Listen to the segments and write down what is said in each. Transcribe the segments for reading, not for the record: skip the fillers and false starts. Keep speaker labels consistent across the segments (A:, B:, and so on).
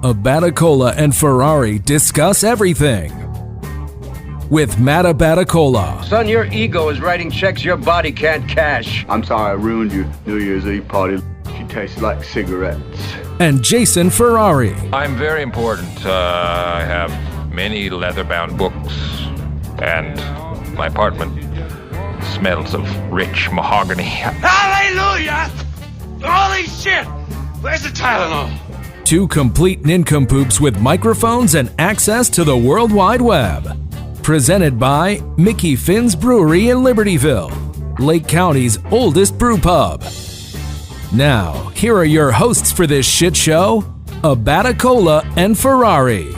A: Abatacola and Ferrari discuss everything. With Matt Abatacola.
B: Son, your ego is writing checks your body can't cash.
C: I'm sorry I ruined your New Year's Eve party. She tastes like cigarettes.
A: And Jason Ferrari.
D: I'm very important. I have many leather-bound books, and my apartment smells of rich mahogany.
E: Hallelujah! Holy shit! Where's the Tylenol?
A: Two complete nincompoops with microphones and access to the World Wide Web. Presented by Mickey Finn's Brewery in Libertyville, Lake County's oldest brew pub. Now, here are your hosts for this shit show, Abatacola and Ferrari.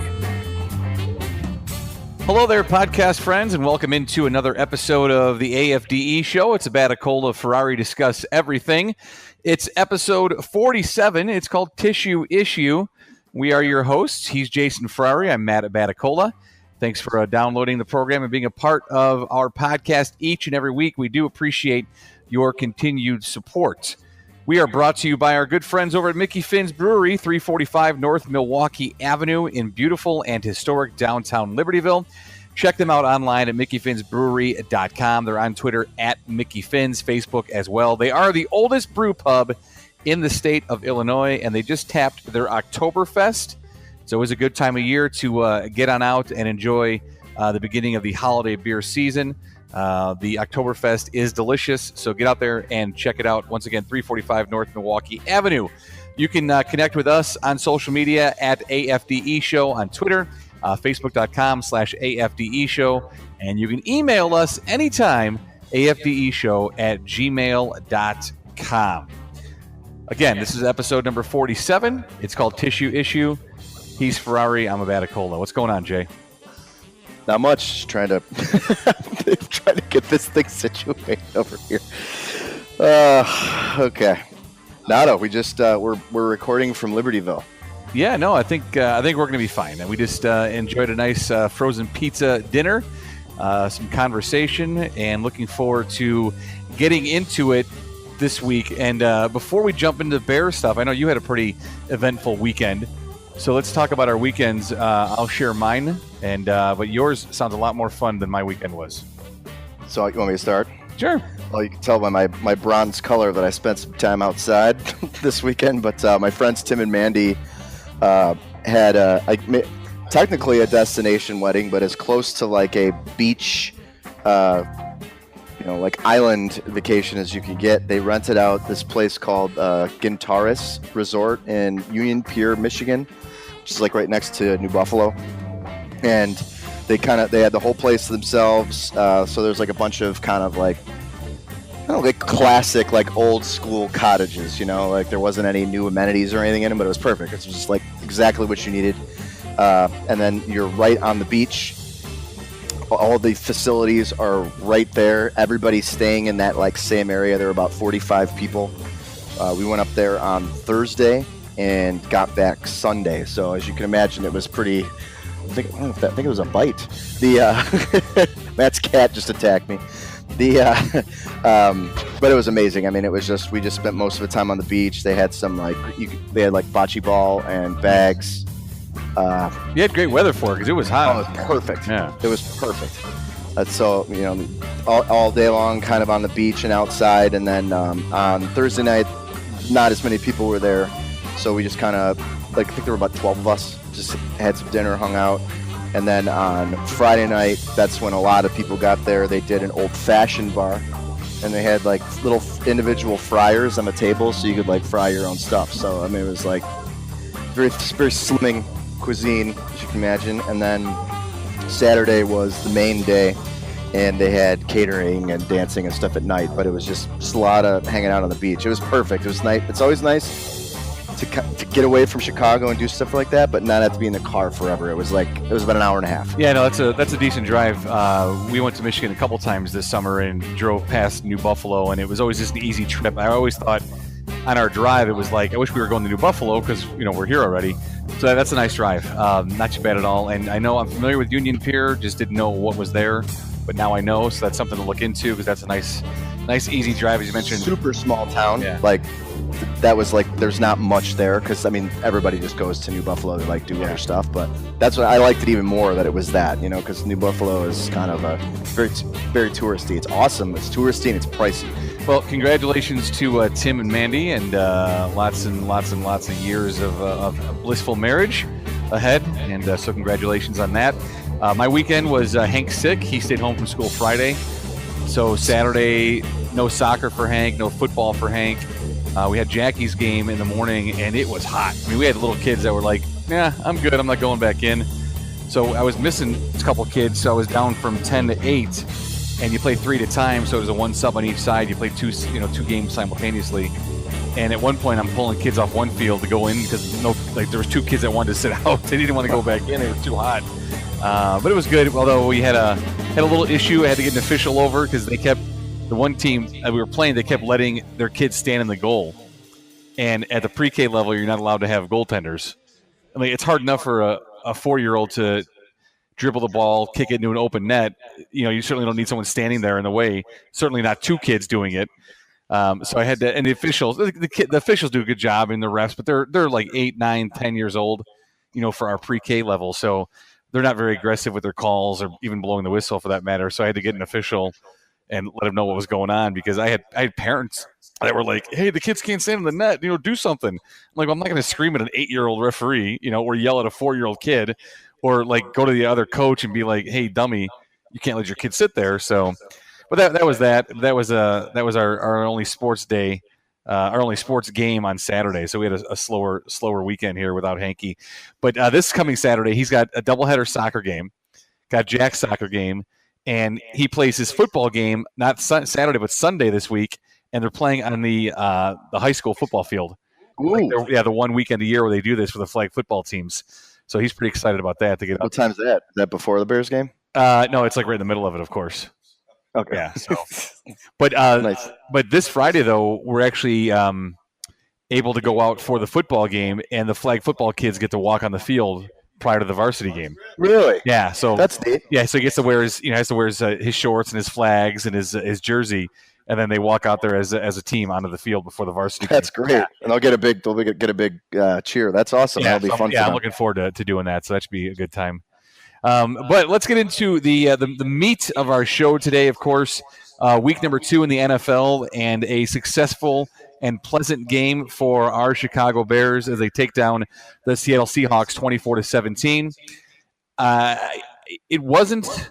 F: Hello there, podcast friends, and welcome into another episode of the AFDE show. It's Abatacola, Ferrari discuss everything. It's episode 47. It's called Tissue Issue. We are your hosts. He's Jason Ferrari. I'm Matt Abatacola. Thanks for downloading the program and being a part of our podcast each and every week. We do appreciate your continued support. We are brought to you by our good friends over at Mickey Finn's Brewery, 345 North Milwaukee Avenue in beautiful and historic downtown Libertyville. Check them out online at mickeyfinnsbrewery.com. They're on Twitter at Mickey Finn's, Facebook as well. They are the oldest brew pub in the state of Illinois, and they just tapped their Oktoberfest. It's always a good time of year to get on out and enjoy the beginning of the holiday beer season. The Oktoberfest is delicious, so get out there and check it out. Once again, 345 North Milwaukee Avenue. You can connect with us on social media at AFDE Show on Twitter, Facebook.com/AFDE Show, and you can email us anytime, AFDEshow@gmail.com. Again, this is episode number 47. It's called Tissue Issue. He's Ferrari. I'm Abatacola. What's going on, Jay?
G: Not much. Just trying to get this thing situated over here. Okay. Nada. We just we're recording from Libertyville.
F: Yeah. No. I think we're going to be fine. And we just enjoyed a nice frozen pizza dinner, some conversation, and looking forward to getting into it this week. And before we jump into Bear stuff, I know you had a pretty eventful weekend. So let's talk about our weekends. I'll share mine, and but yours sounds a lot more fun than my weekend was.
G: So you want me to start?
F: Sure.
G: Well, you can tell by my bronze color that I spent some time outside this weekend. But my friends Tim and Mandy had technically a destination wedding, but as close to like a beach, like island vacation as you can get. They rented out this place called Gintaris Resort in Union Pier, Michigan, which is like right next to New Buffalo. And they had the whole place to themselves. So there's like a bunch of kind of like classic, like old school cottages, like there wasn't any new amenities or anything in them, but it was perfect. It was just like exactly what you needed. And then you're right on the beach. All the facilities are right there. Everybody's staying in that like same area. There were about 45 people. We went up there on Thursday and got back Sunday. So as you can imagine, it was pretty. I think it was a bite. The Matt's cat just attacked me. But it was amazing. I mean, it was just we just spent most of the time on the beach. They had some they had bocce ball and bags.
F: You had great weather for it because it was hot.
G: Oh, it was perfect.
F: Yeah,
G: it was perfect. So all day long, kind of on the beach and outside. And then on Thursday night, not as many people were there, so we just kind of I think there were about 12 of us. Just had some dinner, hung out, and then on Friday night, that's when a lot of people got there. They did an old-fashioned bar, and they had like little individual fryers on the table, so you could fry your own stuff. So I mean, it was like very slimming cuisine, as you can imagine. And then Saturday was the main day, and they had catering and dancing and stuff at night, but it was just a lot of hanging out on the beach. It was perfect. It was nice. It's always nice to get away from Chicago and do stuff like that, but not have to be in the car forever. It was about an hour and a half.
F: Yeah, no, that's a decent drive. We went to Michigan a couple times this summer and drove past New Buffalo, and it was always just an easy trip. I always thought on our drive it was like, I wish we were going to New Buffalo because we're here already. So that's a nice drive. Not too bad at all. And I know I'm familiar with Union Pier, just didn't know what was there, but now I know, so that's something to look into because that's a nice easy drive, as you mentioned.
G: Super small town.
F: Yeah.
G: that was like there's not much there because I mean everybody just goes to New Buffalo to like do other stuff, but that's what I liked it even more that it was that, you know, because New Buffalo is kind of a very touristy. It's awesome, it's touristy, and it's pricey.
F: Well, congratulations to Tim and Mandy, and lots of years of blissful marriage ahead, and so congratulations on that. My weekend was Hank sick. He stayed home from school Friday, so Saturday, no soccer for Hank, no football for Hank. We had Jackie's game in the morning, and it was hot. I mean, we had little kids that were like, "Yeah, I'm good. I'm not going back in." So I was missing a couple kids, so I was down from 10 to 8. And you play 3 at a time, so it was a 1 sub on each side. You play two games simultaneously. And at one point, I'm pulling kids off one field to go in because there was 2 kids that wanted to sit out. They didn't want to go back in; it was too hot. But it was good. Although we had a little issue, I had to get an official over because the one team that we were playing, they kept letting their kids stand in the goal. And at the pre-K level, you're not allowed to have goaltenders. I mean, it's hard enough for a 4-year-old to dribble the ball, kick it into an open net. You know, you certainly don't need someone standing there in the way. Certainly not 2 kids doing it. So I had to, and the officials do a good job in the refs, but they're like 8, 9, 10 years old, you know, for our pre-K level. So they're not very aggressive with their calls or even blowing the whistle for that matter. So I had to get an official and let them know what was going on because I had parents that were like, "Hey, the kids can't stand in the net, you know, do something." I'm like, well, I'm not going to scream at an 8-year-old referee, you know, or yell at a 4-year-old kid. Or like go to the other coach and be like, "Hey, dummy, you can't let your kid sit there." So, but that was our only sports day, our only sports game on Saturday. So we had a slower weekend here without Hanky. But this coming Saturday, he's got a doubleheader soccer game, got Jack's soccer game, and he plays his football game not Saturday but Sunday this week, and they're playing on the high school football field. Like the one weekend a year where they do this for the flag football teams. So he's pretty excited about that to get up.
G: What time's that? Is that before the Bears game?
F: No, it's like right in the middle of it, of course.
G: Okay.
F: Yeah. So, but
G: nice.
F: But this Friday though, we're actually able to go out for the football game, and the flag football kids get to walk on the field prior to the varsity game.
G: Really?
F: Yeah. So
G: that's neat.
F: Yeah. So he gets to wear his shorts and his flags and his jersey. And then they walk out there as a team onto the field before the varsity.
G: That's
F: game.
G: great, and they'll get a big cheer. That's awesome.
F: Yeah,
G: that'll be fun.
F: Yeah, I'm looking forward to doing that. So that should be a good time. But let's get into the meat of our show today. Of course, week number 2 in the NFL, and a successful and pleasant game for our Chicago Bears as they take down the Seattle Seahawks 24-17. It wasn't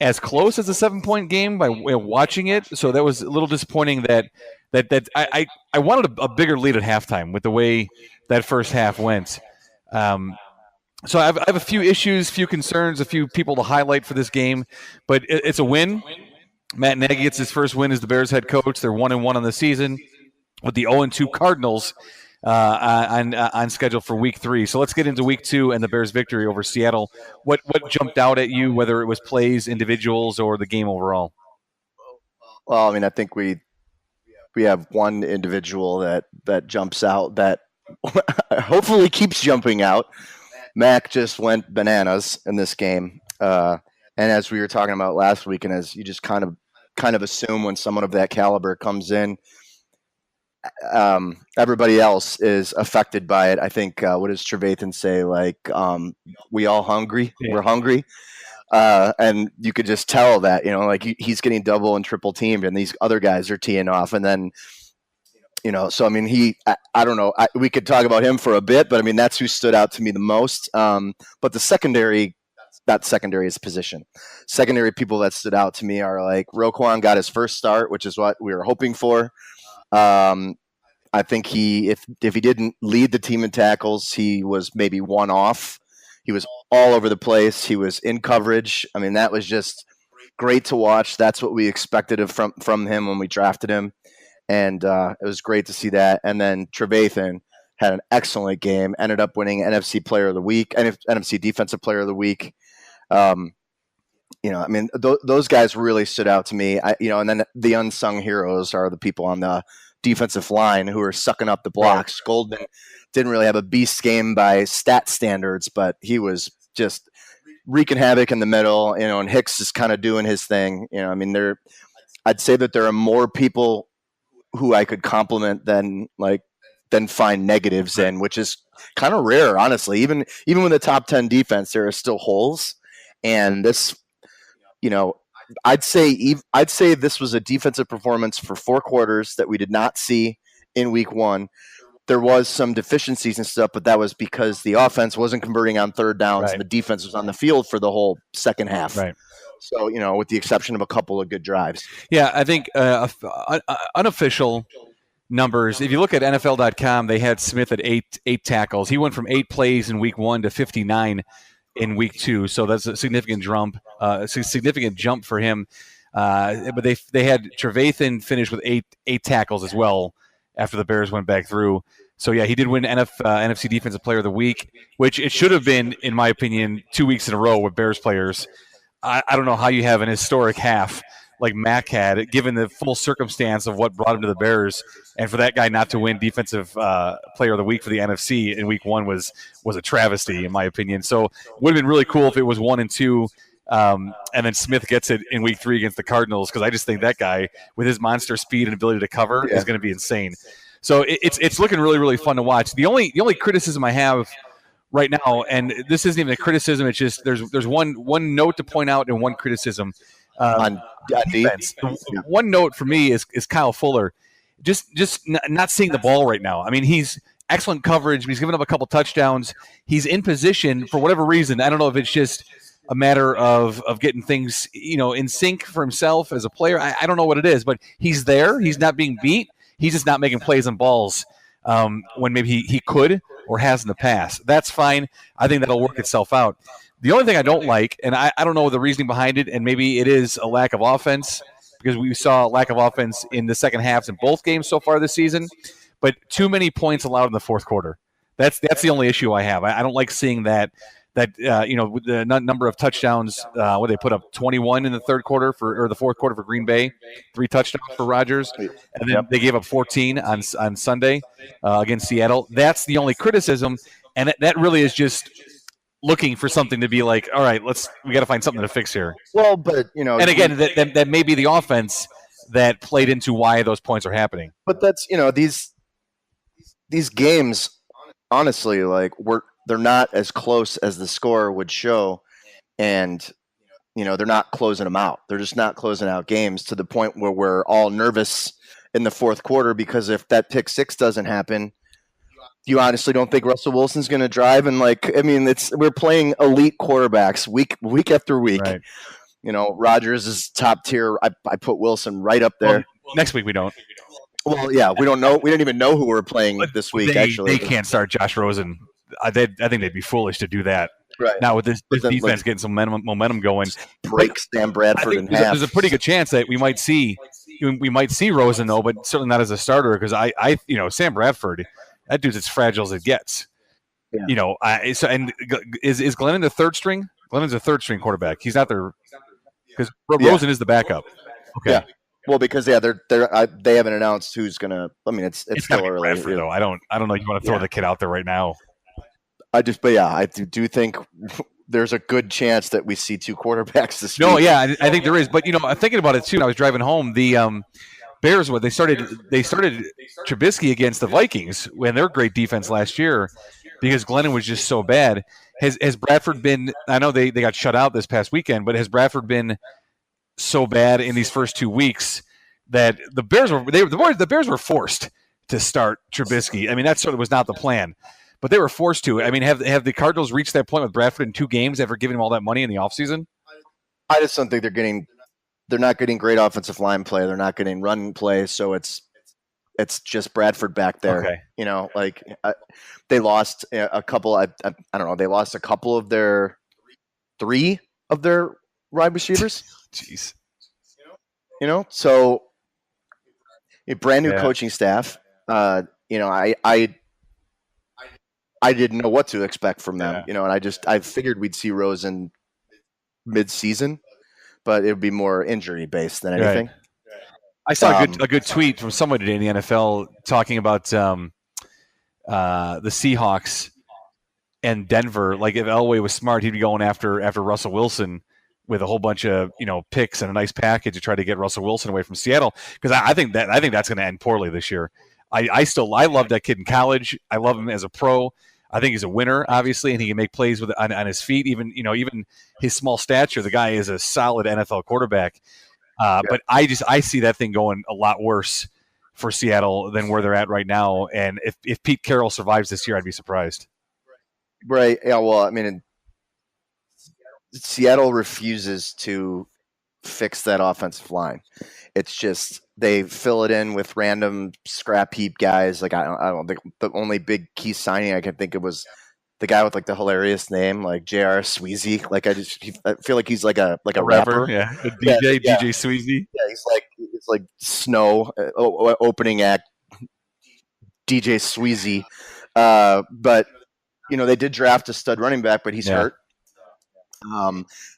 F: as close as a 7-point game by watching it, so that was a little disappointing. That I wanted a bigger lead at halftime with the way that first half went. So I have a few issues, few concerns, a few people to highlight for this game, but it's a win. Matt Nagy gets his first win as the Bears head coach. They're 1-1 on the season with the 0-2 Cardinals on schedule for week 3. So let's get into week 2 and the Bears' victory over Seattle. What jumped out at you, whether it was plays, individuals, or the game overall?
G: Well, I mean, I think we have one individual that jumps out that hopefully keeps jumping out. Mac just went bananas in this game. And as we were talking about last week, and as you just kind of assume when someone of that caliber comes in, everybody else is affected by it. I think what does Trevathan say? Like, we all hungry. Yeah. We're hungry. And you could just tell that, you know, like he's getting double and triple teamed, and these other guys are teeing off. And then, you know, so I mean, I don't know. We could talk about him for a bit, but I mean, that's who stood out to me the most. But the secondary, not secondary is position. Secondary people that stood out to me are like Roquan got his first start, which is what we were hoping for. I think if he didn't lead the team in tackles, he was maybe one off. He was all over the place. He was in coverage. I mean, that was just great to watch. That's what we expected from him when we drafted him. And it was great to see that. And then Trevathan had an excellent game, ended up winning NFC Player of the Week, NFC Defensive Player of the Week. You know, I mean, those guys really stood out to me. And then the unsung heroes are the people on the defensive line who are sucking up the blocks. Right. Goldman didn't really have a beast game by stat standards, but he was just wreaking havoc in the middle, you know, and Hicks is kind of doing his thing. You know, I mean, I'd say that there are more people who I could compliment than like then find negatives in, which is kind of rare, honestly. Even with the top 10 defense, there are still holes. And this, I'd say this was a defensive performance for 4 quarters that we did not see in week 1. There was some deficiencies and stuff, but that was because the offense wasn't converting on third downs and the defense was on the field for the whole second half.
F: Right.
G: So, with the exception of a couple of good drives.
F: Yeah, I think unofficial numbers, if you look at NFL.com, they had Smith at eight tackles. He went from 8 plays in week 1 to 59 in week 2. So that's a significant jump for him. But they had Trevathan finish with eight tackles as well after the Bears went back through. So, yeah, he did win NFC Defensive Player of the Week, which it should have been, in my opinion, 2 weeks in a row with Bears players. I don't know how you have an historic half like Mac had, given the full circumstance of what brought him to the Bears, and for that guy not to win Defensive Player of the Week for the NFC in week 1 was a travesty, in my opinion. So it would have been really cool if it was 1 and 2, and then Smith gets it in week 3 against the Cardinals, because I just think that guy, with his monster speed and ability to cover, is going to be insane. So it's looking really, really fun to watch. The only criticism I have right now, and this isn't even a criticism, it's just there's one note to point out and one criticism on defense. One note for me is Kyle Fuller, just not seeing the ball right now. I mean, he's excellent coverage, but he's given up a couple touchdowns. He's in position for whatever reason. I don't know if it's just a matter of getting things in sync for himself as a player. I don't know what it is, but he's there. He's not being beat. He's just not making plays on balls when maybe he could or has in the past. That's fine. I think that'll work itself out. The only thing I don't like, and I don't know the reasoning behind it, and maybe it is a lack of offense, because we saw a lack of offense in the second halves in both games so far this season, but too many points allowed in the fourth quarter. That's the only issue I have. I don't like seeing that the number of touchdowns, they put up 21 in the third quarter or the fourth quarter for Green Bay, 3 touchdowns for Rodgers, and then they gave up 14 on Sunday against Seattle. That's the only criticism, and that really is just looking for something to be like, all right, we got to find something to fix here.
G: Well, but
F: and again, that may be the offense that played into why those points are happening.
G: But that's these games, honestly, like they're not as close as the score would show, and they're not closing them out. They're just not closing out games to the point where we're all nervous in the fourth quarter, because if that pick 6 doesn't happen, you honestly don't think Russell Wilson's going to drive? And we're playing elite quarterbacks week after week.
F: Right.
G: Rodgers is top tier. I put Wilson right up there.
F: Well, next week we don't.
G: Well, yeah, we don't know. We didn't even know who we're playing this week.
F: They can't start Josh Rosen. I think they'd be foolish to do that.
G: Right
F: now with this defense getting some momentum going,
G: break Sam Bradford in half.
F: There's a pretty good chance that we might see Rosen though, but certainly not as a starter, because Sam Bradford, that dude's as fragile as it gets. Yeah. Is Glennon the third string? Glennon's a third string quarterback. He's not there because Rosen is the backup. Okay.
G: Yeah. Well, because they haven't announced who's gonna. I mean, it's still early.
F: Bradford, though. I don't know. You want to throw the kid out there right now?
G: I do think there's a good chance that we see 2 quarterbacks this week.
F: No, yeah, I think there is. But I'm thinking about it too. I was driving home. The Bears, they started Trubisky against the Vikings when their great defense last year, because Glennon was just so bad. Has Bradford been? I know they got shut out this past weekend, but has Bradford been so bad in these first 2 weeks that the Bears were forced to start Trubisky? I mean, that certainly was not the plan, but they were forced to. I mean, have the Cardinals reached that point with Bradford in 2 games after giving him all that money in the offseason?
G: I just don't think they're not getting great offensive line play. They're not getting run play. So it's just Bradford back there.
F: Okay.
G: They lost a couple. I don't know. They lost a couple of their 3 of their wide receivers.
F: Jeez.
G: So a brand new coaching staff. I didn't know what to expect from them. And I figured we'd see Rosen mid-season, but it would be more injury based than anything.
F: Right. I saw a good tweet from someone today in the NFL talking about the Seahawks and Denver. Like, if Elway was smart, he'd be going after Russell Wilson with a whole bunch of picks and a nice package to try to get Russell Wilson away from Seattle, because I think that's going to end poorly this year. I love that kid in college. I love him as a pro. I think he's a winner, obviously, and he can make plays on his feet. Even his small stature, the guy is a solid NFL quarterback. But I see that thing going a lot worse for Seattle than where they're at right now. And if Pete Carroll survives this year, I'd be surprised.
G: Right. Yeah. Well, I mean, Seattle refuses to fix that offensive line. It's just they fill it in with random scrap heap guys. Like I don't think the only big key signing I can think of was the guy with like the hilarious name, like J.R. Sweezy. Like I feel like he's like a rapper.
F: Yeah, DJ Sweezy.
G: Yeah, he's like Snow opening act, DJ Sweezy. But they did draft a stud running back, but he's hurt.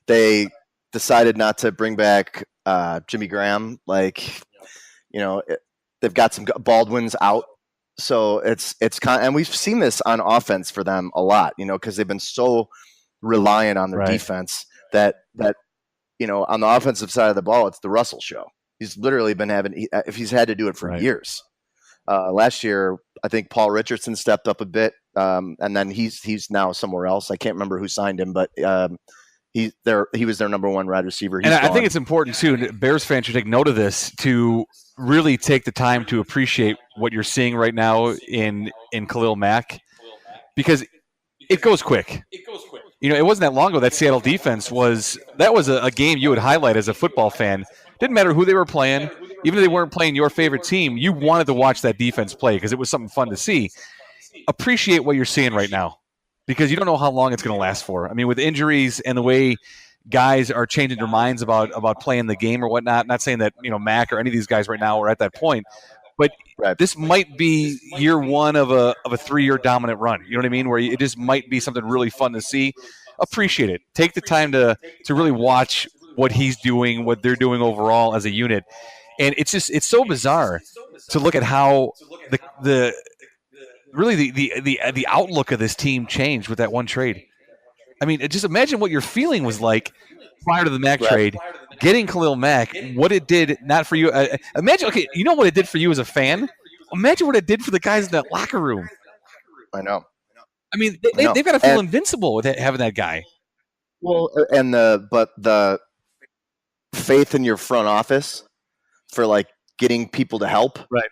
G: They decided not to bring back Jimmy Graham. Like, they've got some Baldwin's out. So it's and we've seen this on offense for them a lot, because they've been so reliant on their defense that on the offensive side of the ball, it's the Russell show. He's literally been he's had to do it for years. Last year, I think Paul Richardson stepped up a bit, and then he's now somewhere else. I can't remember who signed him, but he was their number one wide receiver.
F: I think it's important too. Bears fans should take note of this to really take the time to appreciate what you're seeing right now in Khalil Mack, because it goes quick. It wasn't that long ago that Seattle defense was a game you would highlight as a football fan. Didn't matter who they were playing, even if they weren't playing your favorite team, you wanted to watch that defense play because it was something fun to see. Appreciate what you're seeing right now, because you don't know how long it's going to last for. I mean, with injuries and the way guys are changing their minds about playing the game or whatnot. Not saying that Mac or any of these guys right now are at that point, but this might be year one of a 3-year dominant run. You know what I mean? Where it just might be something really fun to see. Appreciate it. Take the time to really watch what he's doing, what they're doing overall as a unit, and it's so bizarre to look at how the outlook of this team changed with that one trade. I mean, just imagine what your feeling was like prior to the Mack trade, getting Khalil Mack, what it did not for you. Imagine, okay, you know what it did for you as a fan? Imagine what it did for the guys in that locker room.
G: I know.
F: I mean, they've got to feel invincible with having that guy.
G: Well, and the faith in your front office for like getting people to help,
F: right?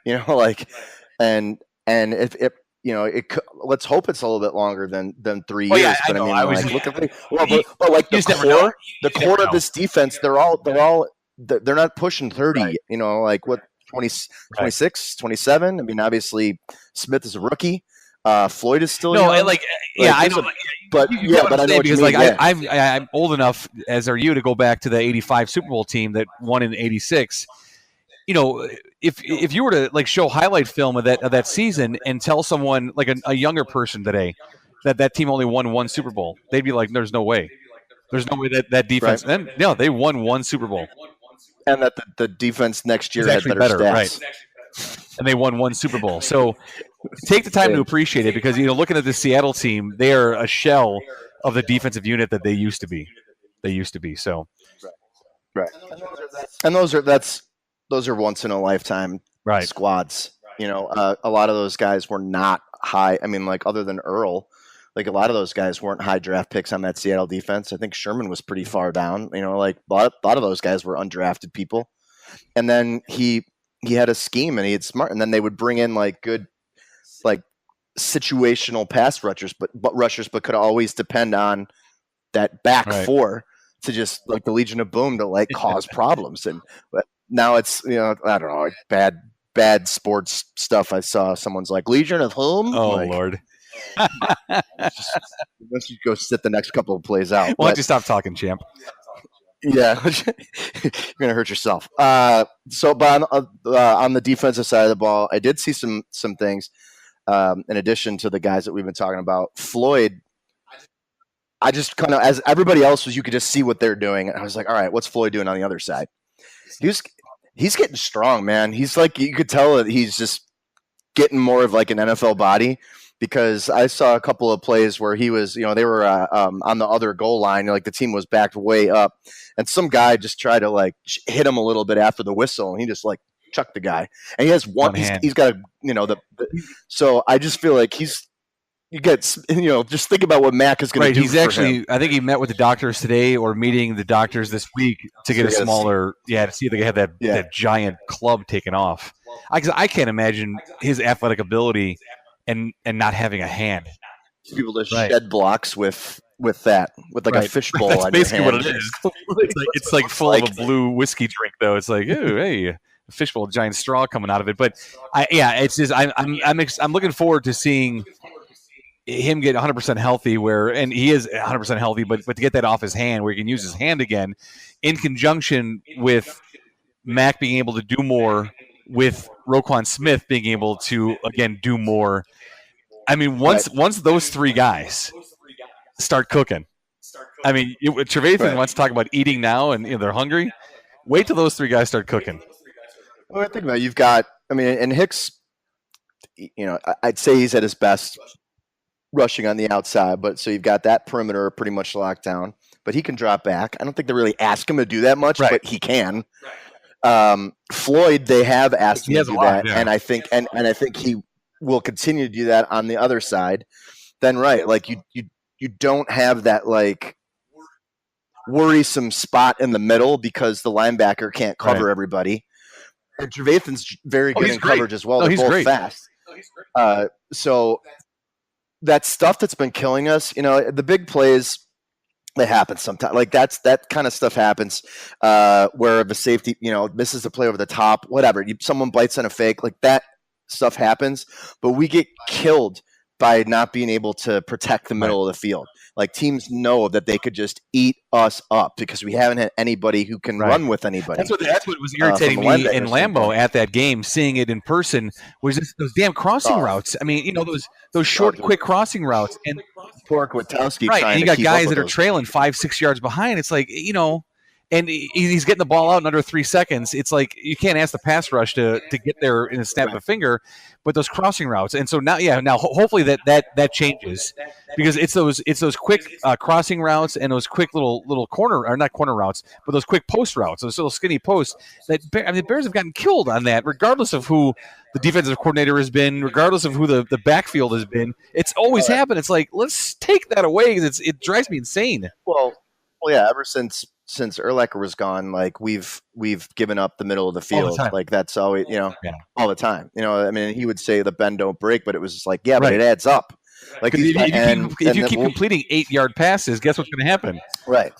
G: And if let's hope it's a little bit longer than 3 years.
F: Yeah,
G: but the core of this defense, they're not pushing 30. Right. 26, 27. I mean, obviously Smith is a rookie. Floyd is still young.
F: I know. But I know because I'm old enough, as are you, to go back to the '85 Super Bowl team that won in '86. If you were to show highlight film of that season and tell someone like a younger person today that team only won one Super Bowl, they'd be like, "There's no way. There's no way that defense." Right. And they won one Super Bowl,
G: and that the defense next year had better stats.
F: Right? And they won one Super Bowl. So take the time to appreciate it, because looking at the Seattle team, they are a shell of the defensive unit that they used to be. So,
G: right. And those are once in a lifetime squads. A lot of those guys were not high. I mean, other than Earl, a lot of those guys weren't high draft picks on that Seattle defense. I think Sherman was pretty far down. A lot of those guys were undrafted people. And then he had a scheme and he had smart. And then they would bring in good situational pass rushers, but could always depend on that back four to just the Legion of Boom to cause problems. But now it's I don't know, bad sports stuff. I saw someone's Legion of Whom?
F: Oh Lord.
G: Let's just go sit the next couple of plays out.
F: Why don't you stop talking, champ?
G: Yeah, you're gonna hurt yourself. But on the defensive side of the ball, I did see some things. In addition to the guys that we've been talking about, Floyd, I just kind of, as everybody else was, you could just see what they're doing. And I was like, all right, what's Floyd doing on the other side? He's getting strong, man. He's you could tell that he's just getting more of an NFL body, because I saw a couple of plays where he was, they were on the other goal line, the team was backed way up, and some guy just tried to hit him a little bit after the whistle, and he just chuck the guy. And he has one
F: hand.
G: he's got so I just feel like you get, just think about what Mac is going to do.
F: He's actually, I think he met with the doctors today or meeting the doctors this week to get a smaller, to see if they have that giant club taken off. I can't imagine his athletic ability and not having a hand.
G: People to shed blocks with that, with like a fishbowl.
F: That's
G: on
F: basically
G: your
F: what
G: hand.
F: it is. It's like full of a blue whiskey drink, though. It's like, ooh, hey, a fishbowl, giant straw coming out of it. But it's just I'm looking forward to seeing him get 100% healthy, and he is 100% healthy, but to get that off his hand where he can use his hand again, in conjunction with Mac being able to do more, with Roquan Smith being able to again do more. I mean, once those three guys start cooking, I mean, Trevathan wants to talk about eating now, and they're hungry. Wait till those three guys start cooking.
G: Well, I think about you've got. I mean, and Hicks, I'd say he's at his best rushing on the outside, but so you've got that perimeter pretty much locked down. But he can drop back. I don't think they really ask him to do that much, but he can. Floyd, they have asked him to do that, and I think I think he will continue to do that on the other side. Then like you don't have that like worrisome spot in the middle because the linebacker can't cover everybody. And Trevathan's very good in coverage as well. They're both fast. So that stuff that's been killing us, the big plays, that happens sometimes. Like that kind of stuff happens where the safety, misses a play over the top, whatever. Someone bites on a fake, like that stuff happens. But we get killed by not being able to protect the middle of the field. Like teams know that they could just eat us up because we haven't had anybody who can run with anybody.
F: That's what was irritating me in Lambeau at that game. Seeing it in person was just those damn crossing routes. I mean, those short, quick crossing routes. And
G: Torque Witkowski,
F: and you got guys that are trailing 5-6 yards behind. It's like and he's getting the ball out in under 3 seconds. It's like you can't ask the pass rush to get there in a snap of a finger, but those crossing routes. And so now hopefully that changes because it's those quick crossing routes and those quick little corner, or not corner routes, but those quick post routes, those little skinny posts. The Bears have gotten killed on that, regardless of who the defensive coordinator has been, regardless of who the backfield has been. It's always happened. It's like, let's take that away because it drives me insane.
G: Well, yeah. Ever since Urlacher was gone, like we've given up the middle of the field. Like that's always, all the time. I mean, he would say the bend don't break, but it was just like, but it adds up. Like
F: if you keep completing 8-yard passes, guess what's going to happen?
G: Right.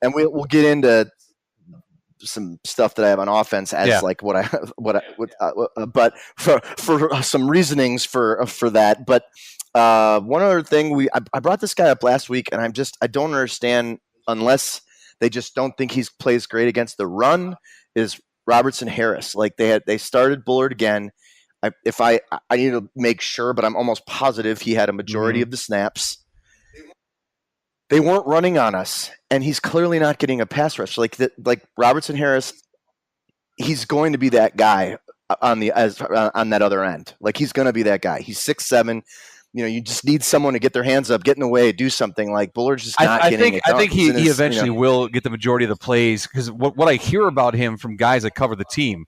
G: And we'll get into some stuff that I have on offense as like but for some reasonings for that. But one other thing, I brought this guy up last week, and I don't understand unless they just don't think he plays great against the run, is Robertson Harris. Like they started Bullard again. I need to make sure, but I'm almost positive he had a majority of the snaps. They weren't running on us, and he's clearly not getting a pass rush. Like Robertson Harris, he's going to be that guy on that other end. Like he's going to be that guy. He's 6'7". You just need someone to get their hands up, get in the way, do something. Like Bullard's just not getting it done.
F: I think he eventually will get the majority of the plays because what I hear about him from guys that cover the team,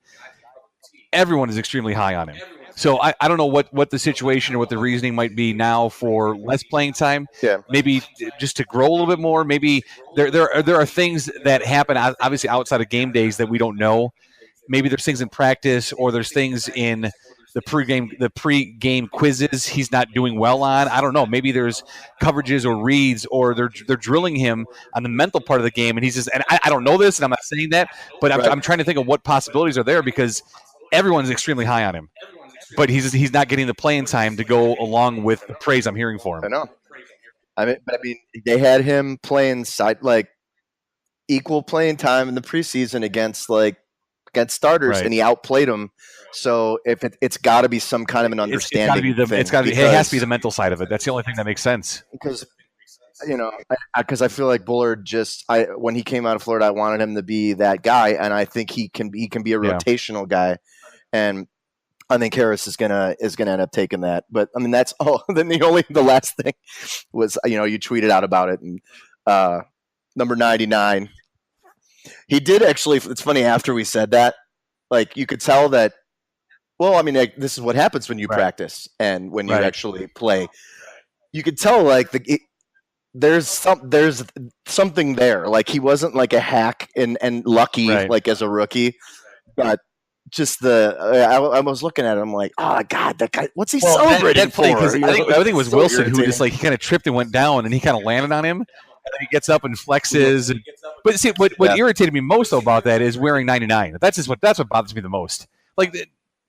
F: everyone is extremely high on him. So I don't know what the situation or what the reasoning might be now for less playing time.
G: Yeah.
F: Maybe just to grow a little bit more. Maybe there are things that happen obviously outside of game days that we don't know. Maybe there's things in practice or there's things in the pre-game quizzes he's not doing well on. I don't know. Maybe there's coverages or reads, or they're drilling him on the mental part of the game, and he's just. And I don't know this, and I'm not saying that, but I'm trying to think of what possibilities are there because everyone's extremely high on him, but he's not getting the playing time to go along with the praise I'm hearing for him.
G: I know. I mean, they had him playing equal playing time in the preseason against starters, and he outplayed them. So if it's got to be some kind of an understanding,
F: it has to be the mental side of it. That's the only thing that makes sense.
G: Because I feel like Bullard when he came out of Florida, I wanted him to be that guy, and I think he can be a rotational guy, and I think Harris is gonna end up taking that. But I mean, that's all. Then the last thing was you tweeted out about it, and number 99. He did actually. It's funny after we said that. Like you could tell that. Well, I mean, like, this is what happens when you
F: Right.
G: practice and when you
F: Right.
G: actually play. You could tell like there's something there. Like he wasn't like a hack and lucky
F: Right.
G: like as a rookie, but just I was looking at him I'm like, oh God, that guy, what's he celebrating
F: that play,
G: for?
F: 'cause
G: You
F: I
G: know,
F: think it was
G: so
F: Wilson who
G: irritating.
F: just like he kind of tripped and went down, and he kind of landed on him, and then he gets up and flexes. And, but see, what
G: Yeah.
F: irritated me most though about that is wearing 99. That's what bothers me the most. Like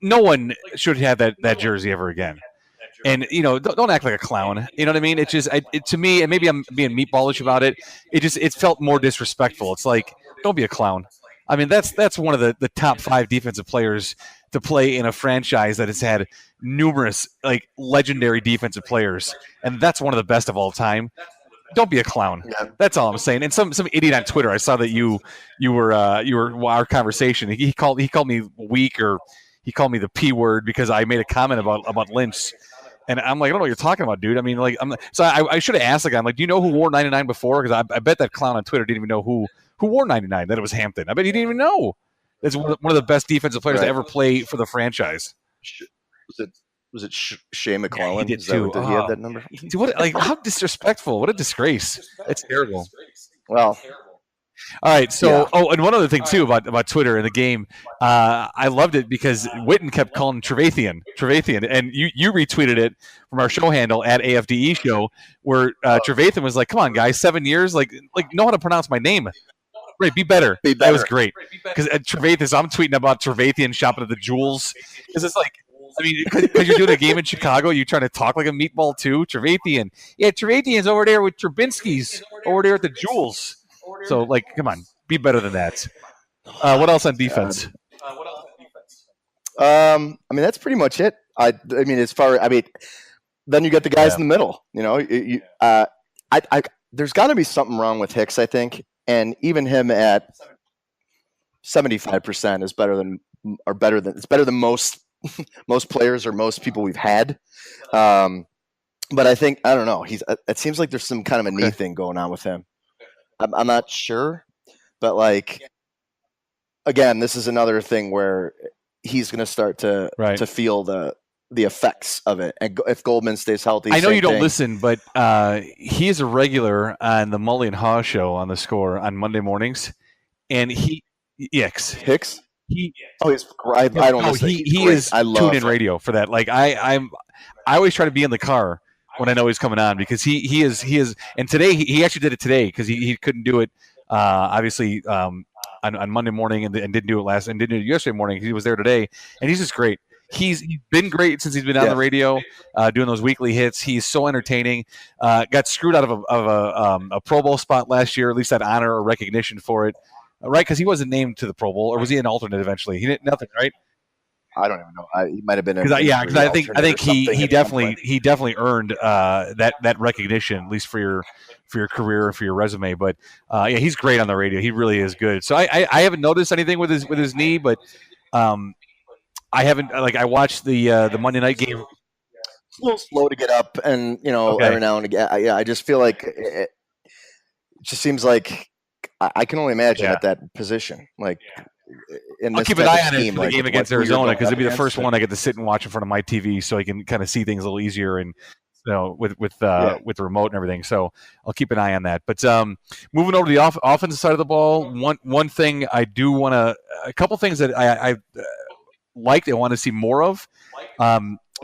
F: no one should have that jersey ever again. And don't act like a clown. You know what I mean? It's just to me, and maybe I'm being meatballish about it. It felt more disrespectful. It's like, don't be a clown. I mean, that's one of the top 5 defensive players to play in a franchise that has had numerous like legendary defensive players, and that's one of the best of all time. Don't be a clown.
G: Yeah.
F: That's all I'm saying. And some idiot on Twitter, I saw that you were our conversation. He called me weak, or he called me the P word because I made a comment about Lynch. And I'm like, I don't know what you're talking about, dude. I mean, like, I should have asked the guy. I'm like, do you know who wore 99 before? Because I bet that clown on Twitter didn't even know who wore 99. That it was Hampton. I bet he didn't even know. It's one of the best defensive players to ever play for the franchise.
G: Was it Shea McClellan?
F: he did
G: Is that
F: too.
G: Did he have that number?
F: Dude, what? Like, how disrespectful! What a disgrace! It's terrible.
G: Well,
F: all right. So,
G: Yeah.
F: and one other thing too about Twitter in the game, I loved it because Witten kept calling Trevathan, and you retweeted it from our show handle at AFDE Show, where Trevathan was like, "Come on, guys, 7 years, like know how to pronounce my name." Right, be better. That was great. Because Trevathan, so I'm tweeting about Trevathan shopping at the Jewels. Because it's like, I mean, because you're doing a game in Chicago, you're trying to talk like a meatball too. Trevathan. Yeah, Trevathan's over there with Trubinsky's over there at the Jewels. So, like, come on, be better than that. What else on defense?
G: I mean, that's pretty much it. I mean, then you get the guys in the middle. You know, there's got to be something wrong with Hicks, I think, and even him at 75% is better than most most players or most people we've had. But I think I don't know. It seems like there's some kind of a knee thing going on with him. I'm not sure, but like again, this is another thing where he's going to start to feel the effects of it. And if Goldman stays healthy,
F: I know you don't
G: thing.
F: listen, but he is a regular on the Mully and Haw show on the Score on Monday mornings, and Hicks.
G: He's I don't listen.
F: He is tuned in radio for that. Like I always try to be in the car when I know he's coming on because he is. And today he actually did it today because he couldn't do it obviously on Monday morning and didn't do it yesterday morning. He was there today, and he's just great. He's been great since he's been on the radio doing those weekly hits. He's so entertaining. Got screwed out of a Pro Bowl spot last year, at least that honor or recognition for it. Right, because he wasn't named to the Pro Bowl, or was he an alternate eventually? He didn't nothing, right?
G: I don't even know. He might have been.
F: Because I think he definitely earned that recognition, at least for your career and for your resume. But he's great on the radio. He really is good. So I haven't noticed anything with his knee, but I haven't I watched the Monday night game.
G: It's a little slow to get up, and every now and again, I just feel like it just seems like. I can only imagine at that position. Like,
F: I'll keep an eye on it for the game against Arizona because it'll be the first one I get to sit and watch in front of my TV, so I can kind of see things a little easier and with the remote and everything. So I'll keep an eye on that. But moving over to the offensive side of the ball, one thing I do want to a couple things that I liked. I want to see more of.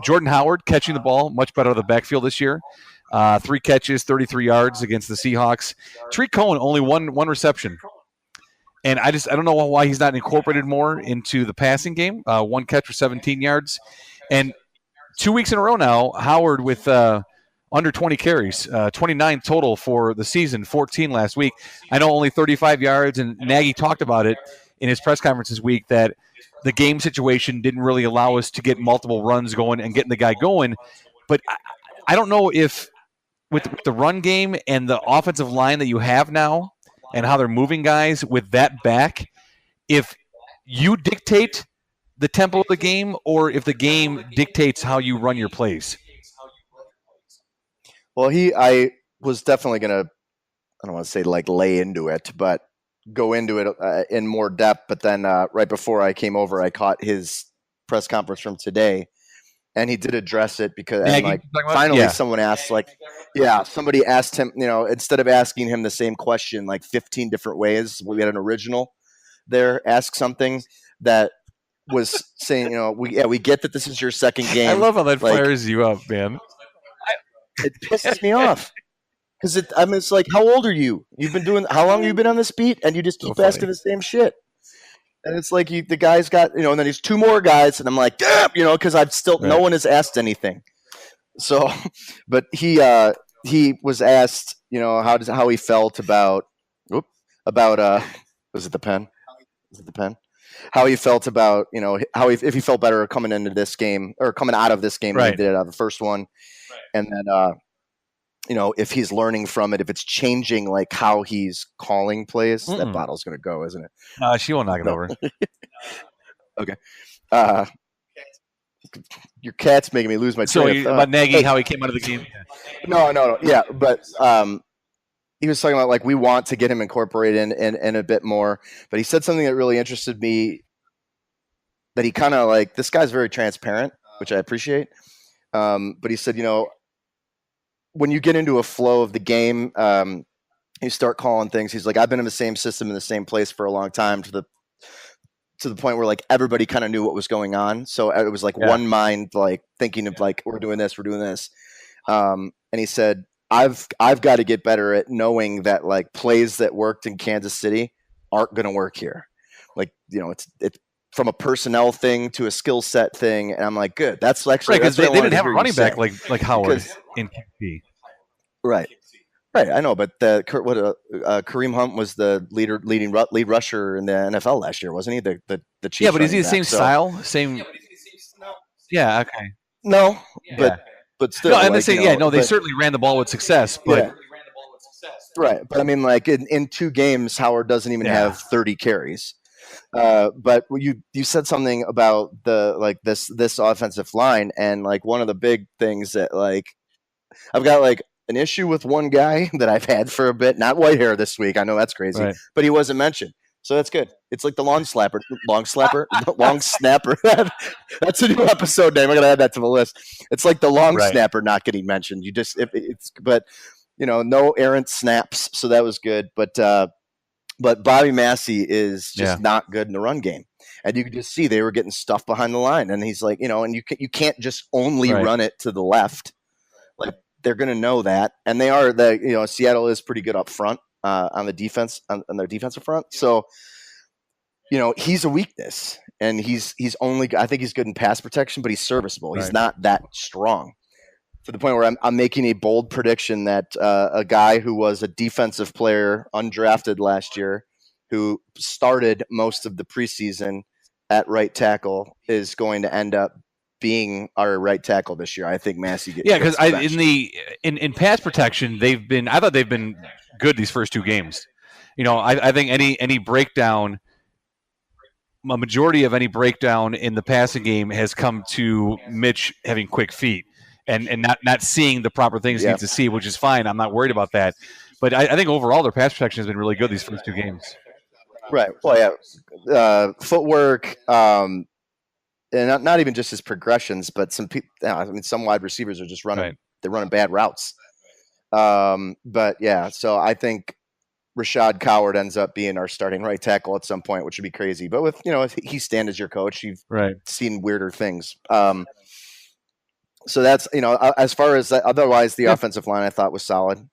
F: Jordan Howard catching the ball much better out of the backfield this year. 3 catches, 33 yards against the Seahawks. Tariq Cohen only one reception, and I don't know why he's not incorporated more into the passing game. 1 catch for 17 yards, and 2 weeks in a row now, Howard with under 20 carries, 29 total for the season, 14 last week. I know only 35 yards, and Nagy talked about it in his press conference this week that the game situation didn't really allow us to get multiple runs going and getting the guy going, but I don't know if with the run game and the offensive line that you have now and how they're moving guys with that back, if you dictate the tempo of the game or if the game dictates how you run your plays.
G: Well, I was definitely going to, I don't want to say lay into it, but go into it in more depth. But then right before I came over, I caught his press conference from today, and he did address it because finally someone asked somebody asked him, instead of asking him the same question like 15 different ways, we had an original there ask something that was saying, we get that this is your second game.
F: I love how that fires you up, man.
G: It pisses me off. Because it's like, how old are you? How long have you been on this beat? And you just keep asking the same shit. And it's like the guy's got, and then there's two more guys, and I'm like, damn, because I've still, no one has asked anything. So, but he was asked, how he felt about, was it the pen? Is it the pen? How he felt about, if he felt better coming into this game or coming out of this game than he did out of the first one. And then, if he's learning from it, if it's changing like how he's calling plays, that bottle's going to go, isn't it?
F: No, she won't knock it over.
G: Okay. Your cat's making me lose my train of thought.
F: About Nagy, how he came out of the game?
G: No. Yeah, but he was talking about like we want to get him incorporated in a bit more. But he said something that really interested me, that he kind of like, this guy's very transparent, which I appreciate. But he said, when you get into a flow of the game, you start calling things. He's like, I've been in the same system in the same place for a long time to the point where like everybody kind of knew what was going on. So it was like one mind, like thinking of like, we're doing this. And he said, I've got to get better at knowing that like plays that worked in Kansas City aren't going to work here. Like, it's from a personnel thing to a skill set thing. And I'm like, good. That's actually
F: because they didn't have a running back like Howard in KP.
G: Right. I know, but Kareem Hunt was the lead rusher in the NFL last year, wasn't he? The Chiefs.
F: Yeah, but is he the same style? Same. Yeah. Okay.
G: No, but still. No,
F: I'm saying they certainly ran the ball with success, but
G: right. But I mean, like in 2 games, Howard doesn't even have 30 carries. But you said something about this offensive line, and like one of the big things that like I've got like an issue with one guy that I've had for a bit, not Whitehair this week. I know that's crazy, but he wasn't mentioned. So that's good. It's like the long snapper, long snapper. That's a new episode name. I'm going to add that to the list. It's like the long snapper not getting mentioned. No errant snaps. So that was good. But Bobby Massey is just not good in the run game. And you could just see they were getting stuff behind the line. And he's like, and you can't just only run it to the left. Like, they're going to know that, and they are. Seattle is pretty good up front on the defense, on their defensive front. So, he's a weakness, and he's only. I think he's good in pass protection, but he's serviceable. He's not that strong, to the point where I'm making a bold prediction that a guy who was a defensive player, undrafted last year, who started most of the preseason at right tackle, is going to end up being our right tackle this year. I think Massey gets
F: because in pass protection I thought they've been good these first 2 games. I think any breakdown, a majority of any breakdown in the passing game has come to Mitch having quick feet and not seeing the proper things he needs to see, which is fine. I'm not worried about that. But I think overall their pass protection has been really good these first 2 games.
G: Right. Well, footwork. And not even just his progressions, but some people. Some wide receivers are just running. They're running bad routes. But yeah, so I think Rashad Coward ends up being our starting right tackle at some point, which would be crazy. But with if he stand as your coach, you've seen weirder things. So that's as far as that, otherwise the offensive line I thought was solid.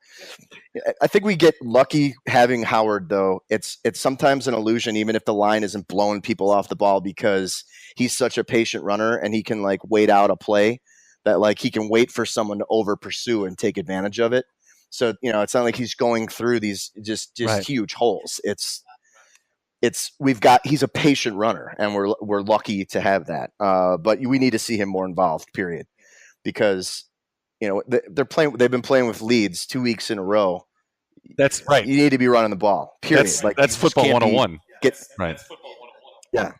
G: I think we get lucky having Howard, though. It's sometimes an illusion, even if the line isn't blowing people off the ball, because he's such a patient runner and he can like wait out a play that like he can wait for someone to over pursue and take advantage of it. So it's not like he's going through these just huge holes. He's a patient runner, and we're lucky to have that. But we need to see him more involved. Period, because. They've been playing with leads 2 weeks in a row.
F: That's right.
G: You need to be running the ball. Period.
F: That's football 101.
G: Yeah.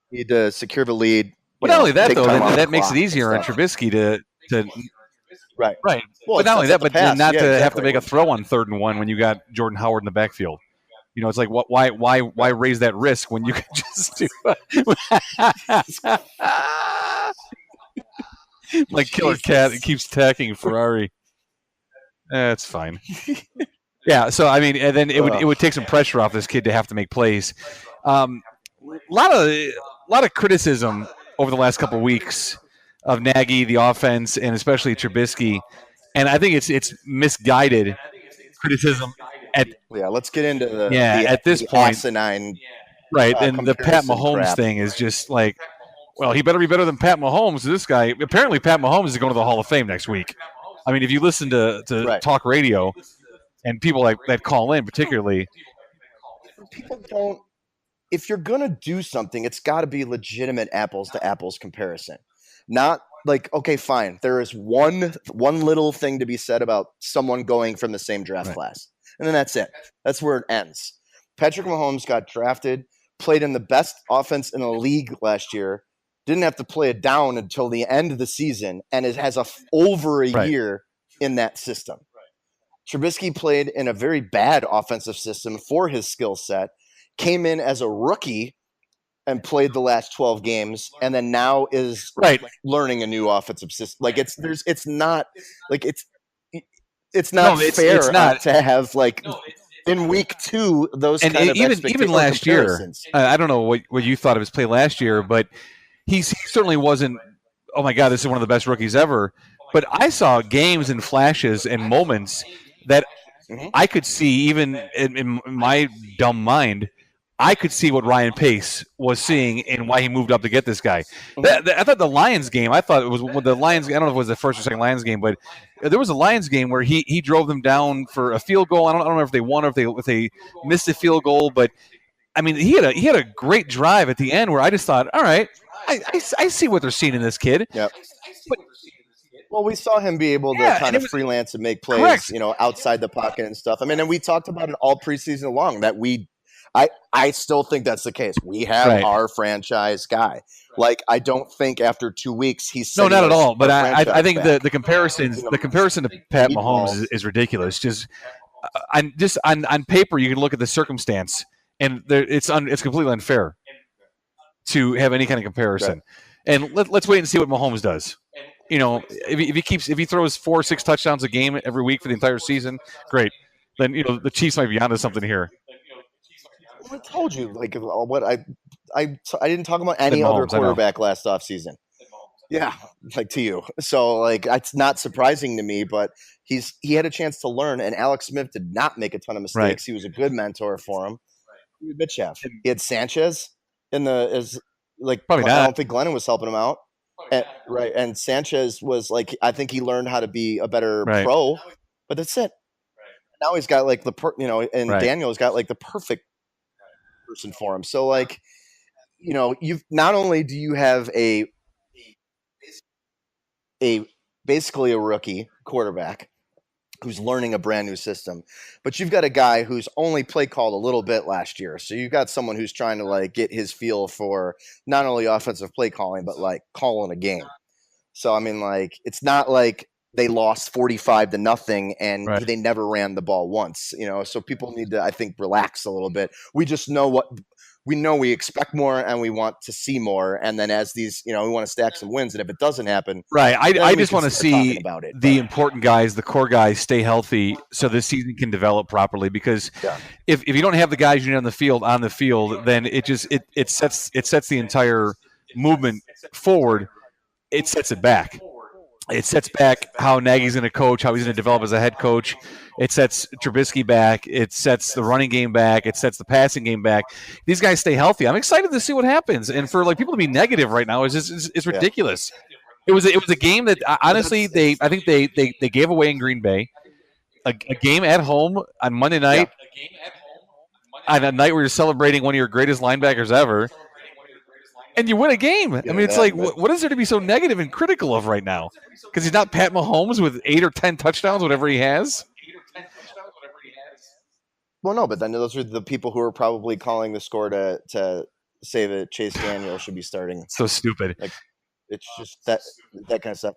G: You need to secure the lead.
F: But not only that, though, that makes it easier on Trubisky to
G: Right.
F: Well, but not only that, but not to have to make a throw on 3rd and 1 when you got Jordan Howard in the backfield. It's like why raise that risk when you can just do like Killer Cat keeps attacking Ferrari. That's fine. Yeah, so I mean, and then it would take some pressure off this kid to have to make plays. A lot of criticism over the last couple of weeks of Nagy, the offense, and especially Trubisky, and I think it's misguided criticism.
G: Let's get into
F: at this point,
G: asinine,
F: right? And the Pat Mahomes
G: crap
F: thing is just like, well, he better be better than Pat Mahomes. This guy, apparently, Pat Mahomes is going to the Hall of Fame next week. I mean, if you listen to talk radio and people that call in, particularly,
G: people don't. If you're gonna do something, it's got to be legitimate apples to apples comparison. Not like, okay, fine. There is one little thing to be said about someone going from the same draft class, and then that's it. That's where it ends. Patrick Mahomes got drafted, played in the best offense in the league last year. Didn't have to play it down until the end of the season, and it has over a year in that system. Trubisky played in a very bad offensive system for his skill set, came in as a rookie and played the last 12 games, and then now is learning a new offensive system. Like it's not fair to have in week 2 those
F: and
G: kind of
F: even last year. I don't know what you thought of his play last year, but he certainly wasn't, oh my God, this is one of the best rookies ever. But I saw games and flashes and moments that I could see, even in my dumb mind, I could see what Ryan Pace was seeing and why he moved up to get this guy. I thought the Lions game, I thought it was the Lions. I don't know if it was the first or second Lions game, but there was a Lions game where he drove them down for a field goal. I don't know if they won or if they missed a field goal, but I mean, he had a great drive at the end where I just thought, all right, I see what they're seeing in this kid.
G: Yep. Well, we saw him be able to kind of freelance and make plays, outside the pocket and stuff. I mean, and we talked about it all preseason long that I still think that's the case. We have our franchise guy. Like, I don't think after 2 weeks he's
F: not at all. But I think the comparison to Pat Mahomes is ridiculous. Just on paper, you can look at the circumstance, and it's completely unfair to have any kind of comparison. Right. And let's wait and see what Mahomes does. If he throws 4 or 6 touchdowns a game every week for the entire season, great. Then the Chiefs might be onto something here.
G: I told you, what I didn't talk about any other quarterback last offseason. Yeah, to you. So it's not surprising to me, but he had a chance to learn, and Alex Smith did not make a ton of mistakes. Right. He was a good mentor for him. Mitchell. He had Sanchez probably not. I don't think Glennon was helping him out. And Sanchez was I think he learned how to be a better pro, but that's it. Now he's got Daniel's got the perfect person for him. So you've not only do you have a basically a rookie quarterback who's learning a brand new system, but you've got a guy who's only play called a little bit last year. So you've got someone who's trying to get his feel for not only offensive play calling, but calling a game. So, I mean, it's not like they lost 45-0 and they never ran the ball once, so people need to, I think, relax a little bit. We just know we expect more and we want to see more. And then as these, we want to stack some wins. And if it doesn't happen,
F: I just want to see the important guys, the core guys, stay healthy so this season can develop properly. Because if you don't have the guys you need on the field, then it sets the entire movement forward. It sets it back. It sets back how Nagy's going to coach, how he's going to develop as a head coach. It sets Trubisky back. It sets the running game back. It sets the passing game back. These guys stay healthy. I'm excited to see what happmes. And for people to be negative right now is ridiculous. It was a game that honestly I think they gave away in Green Bay. A game at home on Monday night, on a night where you're celebrating one of your greatest linebackers ever. And you win a game. I mean, it's what is there to be so negative and critical of right now? Because he's not Pat Mahomes with 8 or 10 touchdowns, whatever he has.
G: Well, no, but then those are the people who are probably calling the score to say that Chase Daniel should be starting.
F: So stupid.
G: It's just that kind of stuff.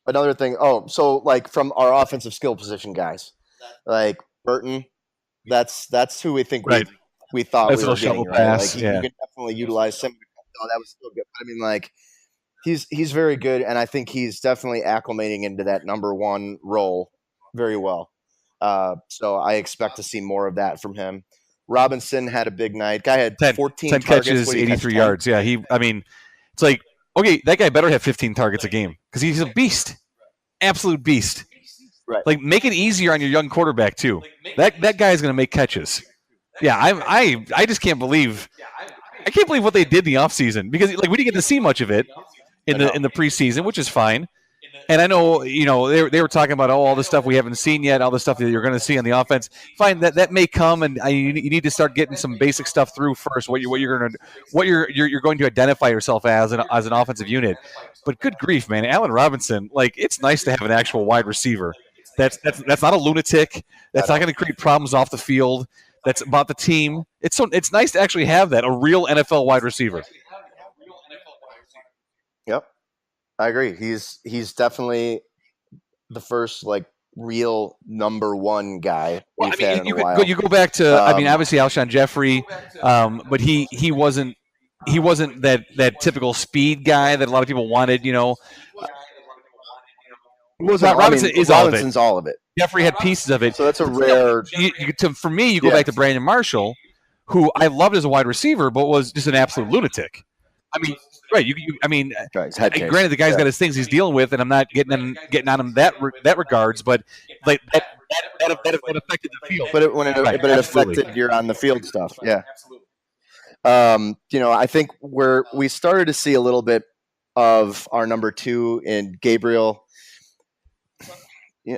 G: Another thing. Oh, so from our offensive skill position guys, Burton, That's who we think
F: Right.
G: we thought
F: That's
G: we
F: a
G: were
F: little
G: getting,
F: shovel
G: right?
F: pass,
G: Like
F: yeah.
G: you can definitely utilize some. Oh, that was still good. I mean, like he's very good, and I think he's definitely acclimating into that number one role very well. So I expect to see more of that from him. Robinson had a big night. Guy had 14
F: 10
G: targets,
F: catches,
G: what did he catch,
F: 83
G: 10?
F: yards. Yeah, it's like, okay, that guy better have 15 targets a game because he's a beast, absolute beast.
G: Right.
F: Like, make it easier on your young quarterback too. That guy is going to make catches. Yeah, I just can't believe. I can't believe what they did in the offseason because like we didn't get to see much of it in the preseason, which is fine. And I know, they were talking about all the stuff we haven't seen yet, all the stuff that you're going to see on the offense. Fine, that may come, and you need to start getting some basic stuff through first. What you're going to identify yourself as an offensive unit. But good grief, man, Allen Robinson, like it's nice to have an actual wide receiver. That's not a lunatic. That's not going to create problems off the field. That's about the team. It's nice to actually have a real NFL wide receiver.
G: Yep. I agree. He's definitely the first like real number one guy we've had in a while.
F: You go back to obviously Alshon Jeffrey, but he wasn't that typical speed guy that a lot of people wanted.
G: Robinson's all of it.
F: Jeffrey had pieces of it.
G: So that's a rare.
F: For me, you go back to Brandon Marshall, who I loved as a wide receiver, but was just an absolute lunatic. I mean, right? Granted, the guy's got his things he's dealing with, and I'm not getting on him that regards, but like that affected the field.
G: But it affected your on the field stuff. Yeah. I think we started to see a little bit of our number two in Gabriel. We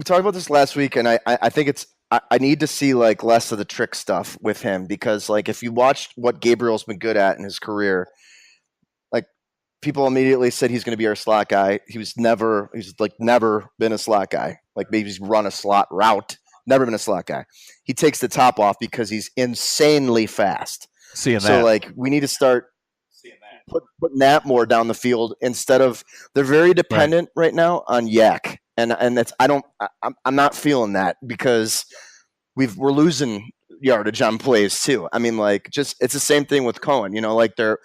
G: talked about this last week, and I think I need to see like less of the trick stuff with him because like if you watched what Gabriel's been good at in his career, like people immediately said he's going to be our slot guy. He's never been a slot guy. Like maybe he's run a slot route, never been a slot guy. He takes the top off because he's insanely fast. So like we need to start putting that more down the field instead of they're very dependent right now on Yak. And that's I'm not feeling that because we're losing yardage on plays too. I mean, like it's the same thing with Cohen. Like they're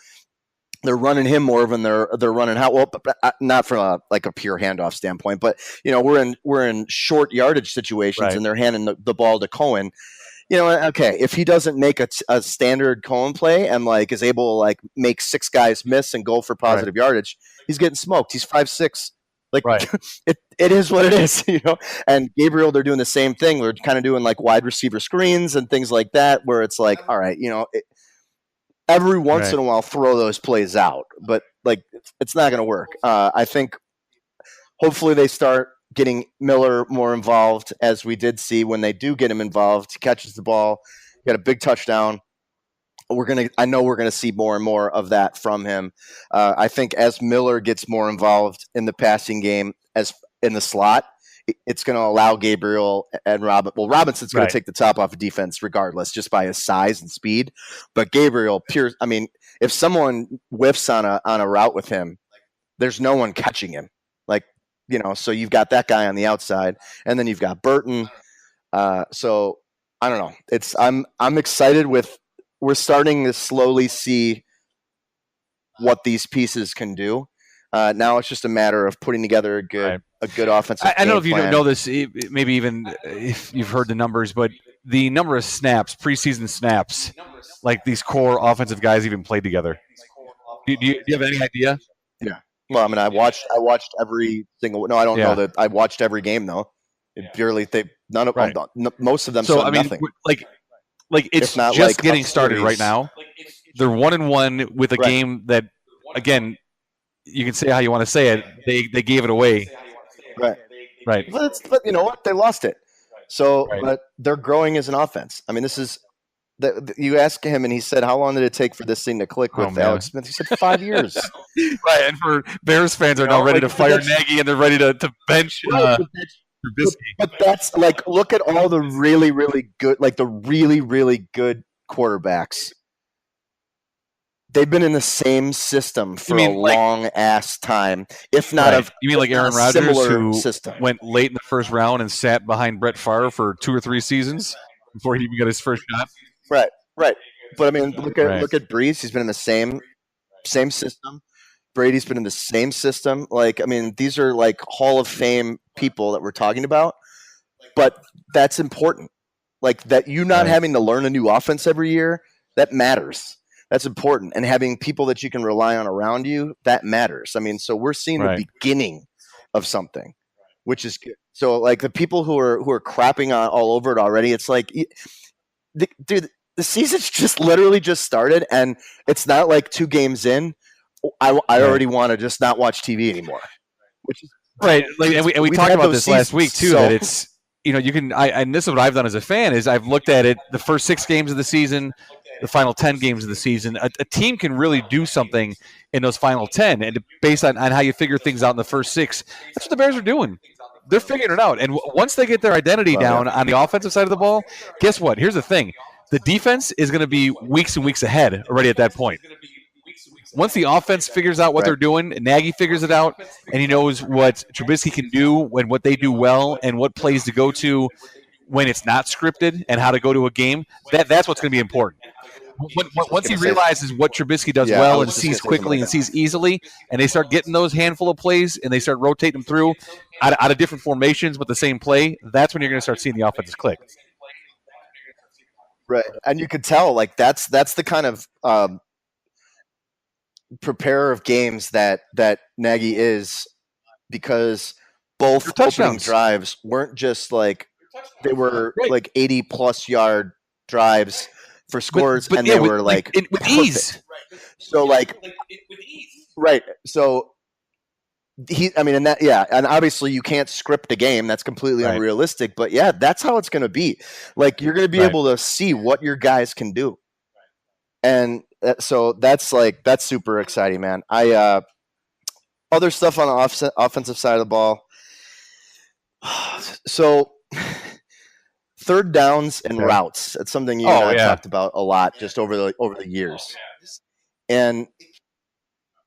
G: running him more than they're running how well, but not from a pure handoff standpoint. But we're in short yardage situations and they're handing the ball to Cohen. Okay, if he doesn't make a standard Cohen play and like is able to like make six guys miss and go for positive yardage, he's getting smoked. He's 5'6". Like it is what it is, And Gabriel, they're doing the same thing. They're kind of doing like wide receiver screens and things like that, where it's like, all right, every once in a while throw those plays out, but like it's not going to work. I think hopefully they start getting Miller more involved, as we did see when they do get him involved. He catches the ball, got a big touchdown. I know we're gonna see more and more of that from him. I think as Miller gets more involved in the passing game, as in the slot, it's going to allow Gabriel and Robinson's going to take the top off of defense regardless, just by his size and speed. But Gabriel, if someone whiffs on a route with him, there's no one catching him. So you've got that guy on the outside, and then you've got Burton. So I don't know. I'm excited we're starting to slowly see what these pieces can do. Now it's just a matter of putting together a good offensive game.
F: I don't know if you
G: plan.
F: know this, maybe even if you've heard the numbers, but the number of snaps, preseason snaps, like these core offensive guys even played together. Do you have any idea?
G: Yeah. Well, I mean, I watched every single. No, I don't know that I watched every game though. Most of them.
F: So
G: saw nothing.
F: Like it's
G: not
F: just
G: like
F: getting started right now. They're 1-1 with a game that, again, you can say how you want to say it. They gave it away. Right.
G: But you know what? They lost it. So, but they're growing as an offense. I mean, this is. You ask him, and he said, "How long did it take for this thing to click with Alex Smith?" He said, 5 years.
F: Right, and for Bears fans are now ready to fire Nagy, and they're ready to bench Trubisky.
G: But that's like, look at all the really, really good, like the really, really good quarterbacks they've been in the same system for a long ass time, if not
F: right. You mean like Aaron Rodgers, who
G: system.
F: went late in the first round and sat behind Brett Favre for 2 or 3 seasons before he even got his first shot?
G: Right. But I mean, look at Brees. He's been in the same system. Brady's been in the same system. Like, I mean, these are like Hall of Fame people that we're talking about, but that's important. Like that, you not having to learn a new offense every year, that matters. That's important. And having people that you can rely on around you, that matters. I mean, so we're seeing the beginning of something, which is good. So like the people who are crapping on all over it already, it's like, dude, the season's just literally just started, and it's not like 2 games in. I already want to just not watch TV anymore. Which is
F: right. Like, and we talked about this last week too. That it's you can. And this is what I've done as a fan is I've looked at it the first 6 games of the season, the final 10 games of the season. A team can really do something in those final 10, and based on how you figure things out in the first 6, that's what the Bears are doing. They're figuring it out, and once they get their identity down on the offensive side of the ball, guess what? Here's the thing: the defense is going to be weeks and weeks ahead already at that point. Once the offense figures out what they're doing, Nagy figures it out, and he knows what Trubisky can do and what they do well and what plays to go to when it's not scripted and how to go to a game, that's what's going to be important. Once he realizes what Trubisky does well and sees quickly and sees easily, and they start getting those handful of plays and they start rotating them through out of different formations with the same play, that's when you're going to start seeing the offenses click.
G: Right. And you could tell, like, that's the kind of preparer of games that Nagy is, because both opening drives weren't just like they were like 80+ yard drives for scores, and they were like
F: with ease.
G: So like right. So and obviously you can't script a game. That's completely unrealistic. But yeah, that's how it's going to be. Like you're going to be able to see what your guys can do, and so that's super exciting, man. Other stuff on the offensive side of the ball. So third downs and routes. It's something you and I talked about a lot just over the years. And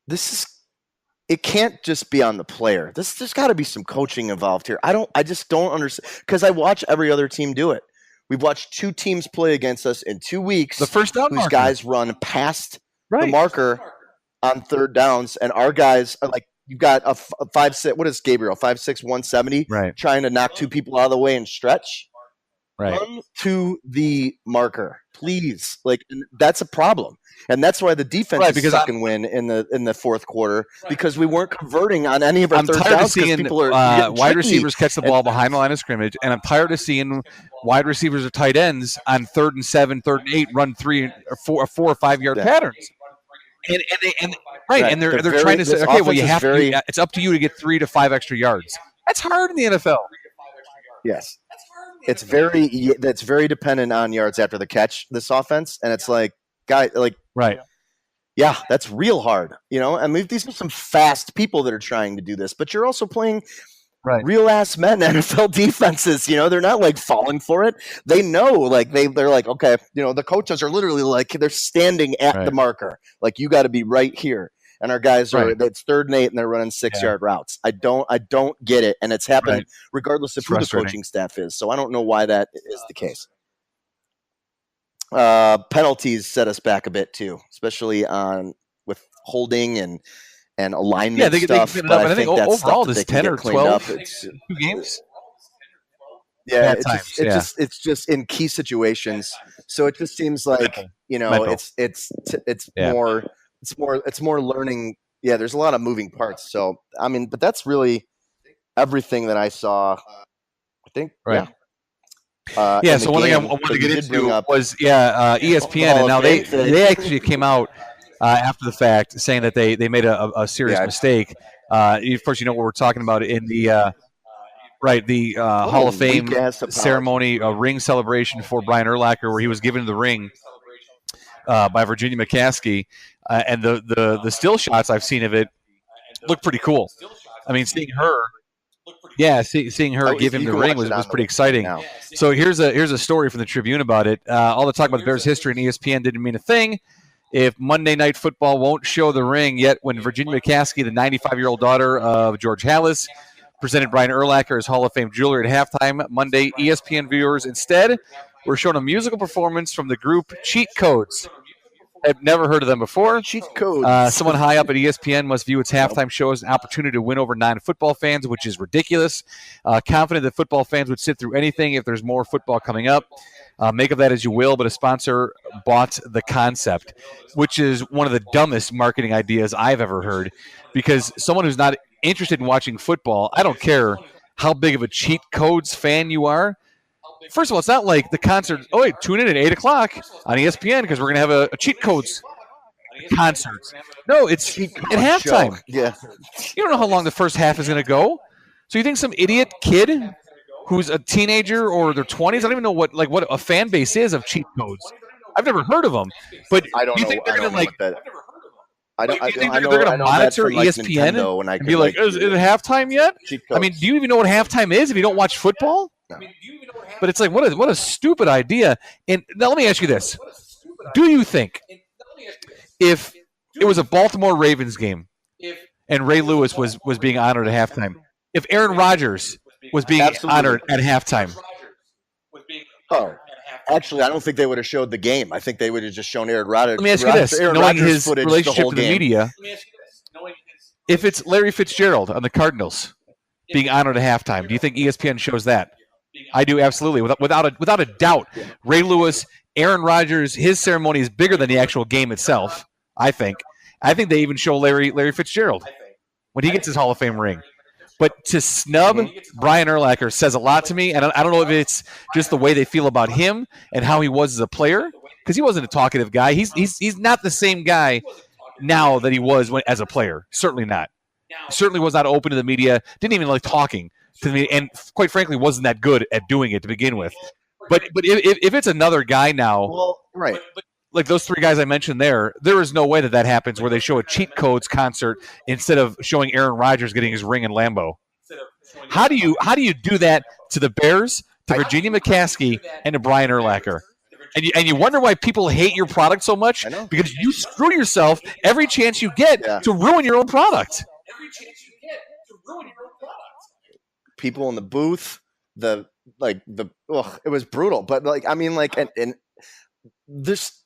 G: it can't just be on the player. There's got to be some coaching involved here. I just don't understand, because I watch every other team do it. We've watched 2 teams play against us in 2 weeks.
F: The first down
G: whose guys run past the marker on third downs, and our guys are like, you've got a 5'6". What is Gabriel? 5'6", 170, trying to knock 2 people out of the way and stretch. Run to the marker, please. Like, that's a problem, and that's why the defense is sucking win in the fourth quarter, because we weren't converting on any of our third downs. I'm tired of seeing
F: wide receivers catch the ball behind the line of scrimmage, and I'm tired of seeing wide receivers or tight ends on 3rd and 7, 3rd and 8 run 3 or 4 or 5 yard patterns. And they're trying to say, okay, well, you have to. It's up to you to get 3 to 5 extra yards. That's hard in the NFL.
G: Yes. That's very dependent on yards after the catch, this offense. And it's like, yeah, that's real hard. I mean, these are some fast people that are trying to do this, but you're also playing real ass men, NFL defenses. They're not like falling for it. They know, like they're like, okay, the coaches are literally like, they're standing at the marker. Like, you got to be right here. And our guys it's 3rd and 8 and they're running 6-yard routes. I don't get it. And it's happened regardless of who the coaching staff is. So I don't know why that is the case. Penalties set us back a bit too, especially with holding and alignment stuff.
F: But I think that's overall this 10 or 12 2 games.
G: Yeah, it's just in key situations. So it just seems like it's more learning. Yeah, there's a lot of moving parts. So I mean, but that's really everything that I saw. I think. Right. Yeah.
F: So one thing I wanted to get into was ESPN, and now they actually came out after the fact saying that they made a serious mistake. Of course, what we're talking about in the Hall of Fame ceremony, a ring celebration for Brian Urlacher, where he was given the ring by Virginia McCaskey, and the still shots I've seen of it look pretty cool. I mean, seeing her give him the ring was pretty exciting. So here's a story from the Tribune about it. All the talk about the Bears' history and ESPN didn't mean a thing. if Monday Night Football won't show the ring yet when Virginia McCaskey, the 95-year-old daughter of George Halas, presented Brian Urlacher as Hall of Fame jewelry at halftime Monday, ESPN viewers instead were shown a musical performance from the group Cheat Codes. I've never heard of them before.
G: Cheat Codes.
F: Someone high up at ESPN must view its halftime show as an opportunity to win over non-football fans, which is ridiculous. Confident that football fans would sit through anything if there's more football coming up. Make of that as you will, but a sponsor bought the concept, which is one of the dumbest marketing ideas I've ever heard, because someone who's not interested in watching football, I don't care how big of a Cheat Codes fan you are. First of all, it's not like the concert, oh, wait, tune in at 8 o'clock on ESPN because we're going to have a Cheat Codes concert. No, it's at halftime.
G: Yeah.
F: You don't know how long the first half is going to go. So you think some idiot kid who's a teenager or their 20s, I don't even know what a fan base is of Cheat Codes. I've never heard of them. But
G: I don't
F: do you
G: know.
F: think they're going to
G: they're
F: going to monitor ESPN and be like, is it halftime yet? I mean, do you even know what halftime is if you don't watch football? No. But it's like, what a stupid idea. And now let me ask you this. Do you think if it was a Baltimore Ravens game and Ray Lewis was being honored at halftime, if Aaron Rodgers was being honored at halftime?
G: Oh, actually, I don't think they would have showed the game. I think they would have just shown Aaron Rodgers.
F: Let me ask you this. Knowing his relationship to the media, if it's Larry Fitzgerald on the Cardinals being honored at halftime, do you think ESPN shows that? I do, absolutely. Without a doubt. Ray Lewis, Aaron Rodgers, his ceremony is bigger than the actual game itself, I think. I think they even show Larry Fitzgerald when he gets his Hall of Fame ring. But to snub Brian Urlacher says a lot to me, and I don't know if it's just the way they feel about him and how he was as a player, because he wasn't a talkative guy. He's not the same guy now that he was as a player. Certainly not. Certainly was not open to the media, didn't even like talking to me, and quite frankly wasn't that good at doing it to begin with. But if it's another guy now,
G: well, right,
F: like those three guys I mentioned there is no way that happens where they show a Cheat Codes concert instead of showing Aaron Rodgers getting his ring in Lambeau. How do you do that to the Bears, to Virginia McCaskey, and to Brian Urlacher? And you wonder why people hate your product so much? Because you screw yourself every chance you get to ruin your own product.
G: People in the booth, it was brutal. But and this,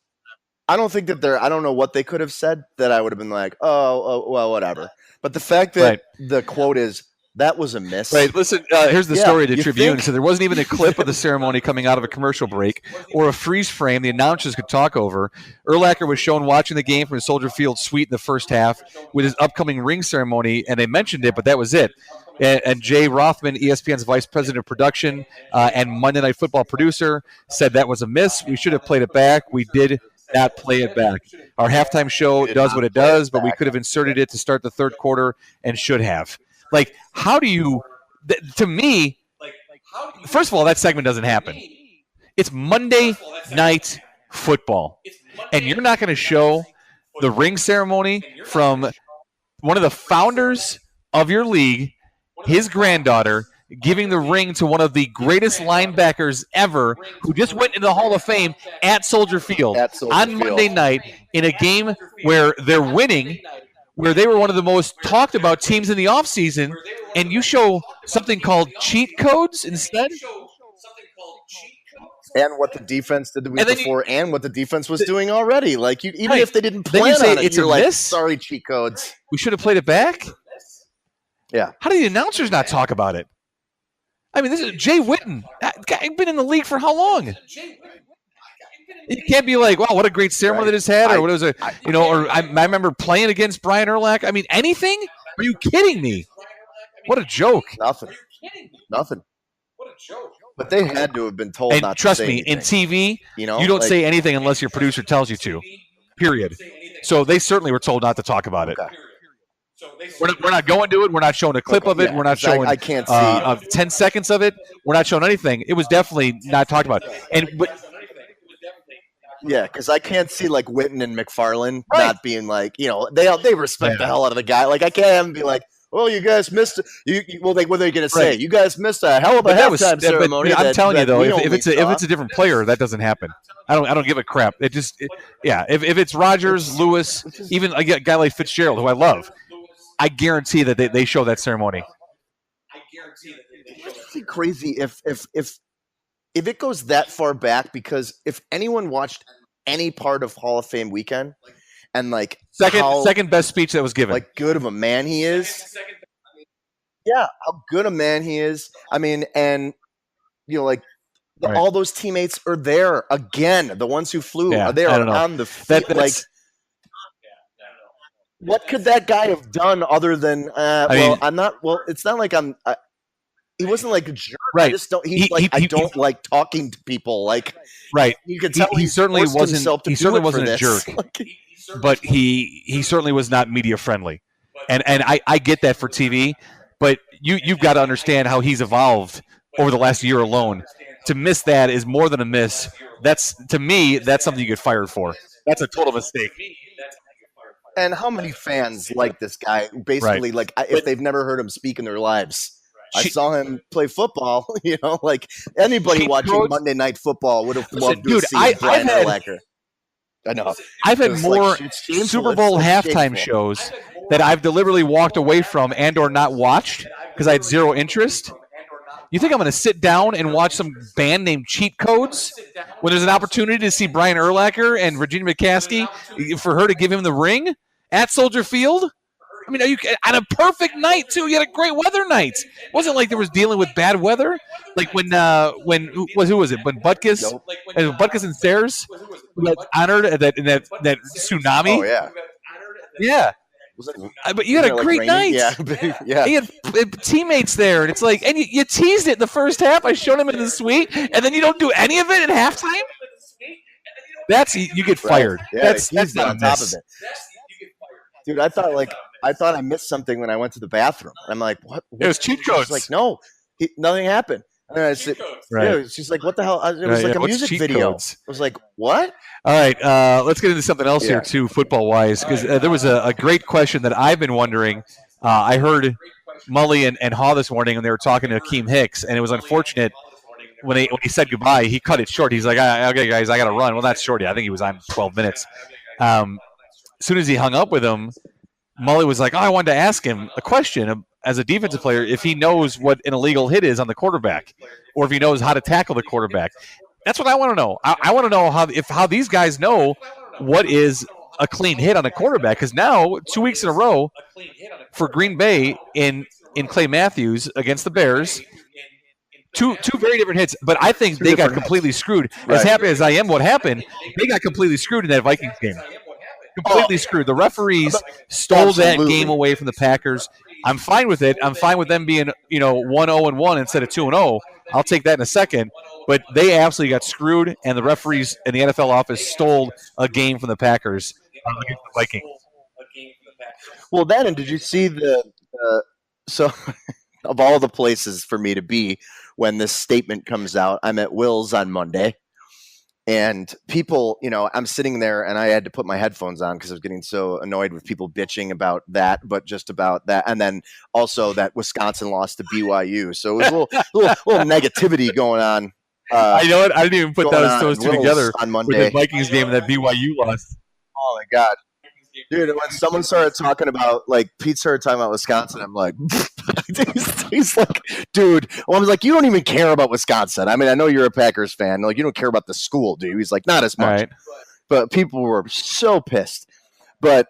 G: I don't think that I don't know what they could have said that I would have been like, oh well, whatever. But the fact that the quote is, that was a miss.
F: Right. Listen, here's the story of the Tribune. So there wasn't even a clip of the ceremony coming out of a commercial break or a freeze frame the announcers could talk over. Urlacher was shown watching the game from his Soldier Field suite in the first half with his upcoming ring ceremony, and they mentioned it, but that was it. And Jay Rothman, ESPN's vice president of production and Monday Night Football producer, said that was a miss. We should have played it back. We did not play it back. Our halftime show does what it does, but we could have inserted it to start the third quarter and should have. Like, how do you – to me, first of all, that segment doesn't happen. It's Monday Night Football, and you're not going to show the ring ceremony from one of the founders of your league, his granddaughter, giving the ring to one of the greatest linebackers ever who just went into the Hall of Fame at Soldier Field on Monday night in a game where they're winning – where they were one of the most talked about teams in the offseason, and you show something called Cheat Codes instead?
G: And what the defense did the week before, and what the defense was doing already. Like, even if they didn't plan on it, you're like, sorry, Cheat Codes.
F: We should have played it back?
G: Yeah.
F: How do the announcers not talk about it? I mean, this is Jay Witten. That guy been in the league for how long? You can't be like, wow, what a great ceremony that just had, or what was it? I remember playing against Brian Urlacher. I mean, anything? Are you kidding me? What a joke!
G: Nothing. What a joke! But they had to have been told
F: and
G: not to
F: trust
G: say
F: me,
G: anything.
F: In TV, you don't say anything unless your producer tells you to. Period. So they certainly were told not to talk about it. Okay. We're not going to it. We're not showing a clip of it. We're not showing.
G: I can't see
F: 10 seconds of it. We're not showing anything. It was definitely not talked about.
G: Yeah, because I can't see like Witten and McFarland not being like, they respect the hell out of the guy. Like, I can't have him be like, well, you guys missed. What are they going to say?
F: Right.
G: You guys missed a hell of a halftime ceremony.
F: I'm telling you though, if it's
G: saw.
F: a different player, that doesn't happen. I don't give a crap. If it's Rodgers, Lewis, even a guy like Fitzgerald, who I love, I guarantee that they show that ceremony.
G: It's crazy if it goes that far back, because if anyone watched any part of Hall of Fame weekend and like
F: second best speech that was given,
G: like good of a man he is. Yeah, how good a man he is. I mean, and like all those teammates are there again. The ones who flew are there on the field. What could that guy have done other than? It's not like I'm. He wasn't like a jerk.
F: Right.
G: I just don't. I don't like talking to people. Like,
F: right.
G: You could tell
F: he certainly wasn't. He certainly wasn't a jerk. But he certainly was not media friendly, and I get that for TV. But you've got to understand how he's evolved over the last year alone. To miss that is more than a miss. That's something you get fired for. That's a total mistake.
G: And how many fans like this guy? Basically, like if they've never heard him speak in their lives. I saw him play football. Like anybody watching Monday Night Football would have loved to see Brian Urlacher. I know.
F: I've had more Super Bowl halftime shows that I've deliberately walked away from and or not watched because I had zero interest. You think I'm going to sit down and watch some band named Cheat Codes when there's an opportunity to see Brian Urlacher and Virginia McCaskey for her to give him the ring at Soldier Field? I mean, are you on a perfect night too? You had a great weather night. It wasn't like there was dealing with bad weather. Like when who was it? When Butkus and Sayers got honored in that tsunami.
G: Oh yeah,
F: yeah. But you had a great night.
G: Yeah.
F: You had teammates there, and it's like, and you teased it in the first half. I showed him in the suite, and then you don't do any of it at halftime. You get fired.
G: Right. Yeah,
F: that's not
G: on top of it. Dude, I thought I missed something when I went to the bathroom. I'm like, what?
F: It was cheat codes.
G: She's like, no, nothing happened. And I said, yeah, she's like, what the hell? It was like a music video.
F: Codes?
G: I was like, what?
F: All right, let's get into something else here too, football-wise, because there was a great question that I've been wondering. I heard Mully and Haw this morning, and they were talking to Akeem Hicks, and it was unfortunate when he said goodbye, he cut it short. He's like, okay, guys, I got to run. Well, not short. I think he was on 12 minutes. As soon as he hung up with him, Mully was like, I wanted to ask him a question as a defensive player if he knows what an illegal hit is on the quarterback or if he knows how to tackle the quarterback. That's what I want to know. I want to know how these guys know what is a clean hit on a quarterback, because now 2 weeks in a row for Green Bay in Clay Matthews against the Bears, two very different hits, but I think they got completely screwed. As happy as I am what happened, they got completely screwed in that Vikings game. Completely screwed. The referees stole that game away from the Packers. I'm fine with it. I'm fine with them being 1-0-1 instead of 2-0. I'll take that in a second. But they absolutely got screwed, and the referees in the NFL office stole a game from the Packers against the Vikings.
G: Well, then, and did you see so of all the places for me to be when this statement comes out, I'm at Will's on Monday. And people, I'm sitting there and I had to put my headphones on because I was getting so annoyed with people bitching about that, but just about that. And then also that Wisconsin lost to BYU. So it was a little negativity going on.
F: I know it. I didn't even put those two together
G: on Monday.
F: With the Vikings game and that BYU lost.
G: Oh, my God. Dude, when someone started talking about, like, Pete started talking about Wisconsin, I'm like, he's like, dude. Well, I was like, you don't even care about Wisconsin. I mean, I know you're a Packers fan. Like, you don't care about the school, dude. He's like, not as much.
F: Right.
G: But people were so pissed. But,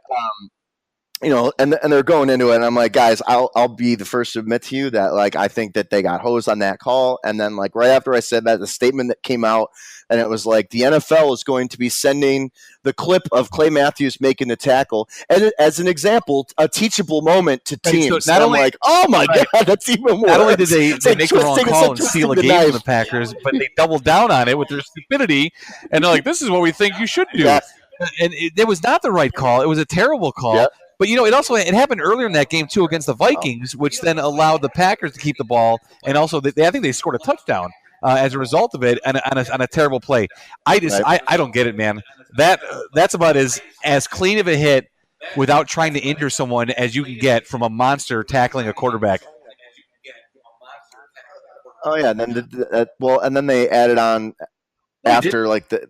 G: and they're going into it, and I'm like, guys, I'll be the first to admit to you that, like, I think that they got hosed on that call. And then, like, right after I said that, the statement that came out, and it was like, the NFL is going to be sending the clip of Clay Matthews making the tackle, and as an example, a teachable moment to teams.
F: So not only,
G: like, oh my God, that's even worse.
F: Not only did they make the wrong call and steal a game
G: from
F: the Packers, but they doubled down on it with their stupidity, and they're like, this is what we think you should do. Yeah. And it was not the right call. It was a terrible call. Yep. But, it happened earlier in that game, too, against the Vikings, which then allowed the Packers to keep the ball. And also, I think they scored a touchdown as a result of it on a terrible play. I don't get it, man. That's about as clean of a hit without trying to injure someone as you can get from a monster tackling a quarterback.
G: Oh yeah, and then and then they added on after like that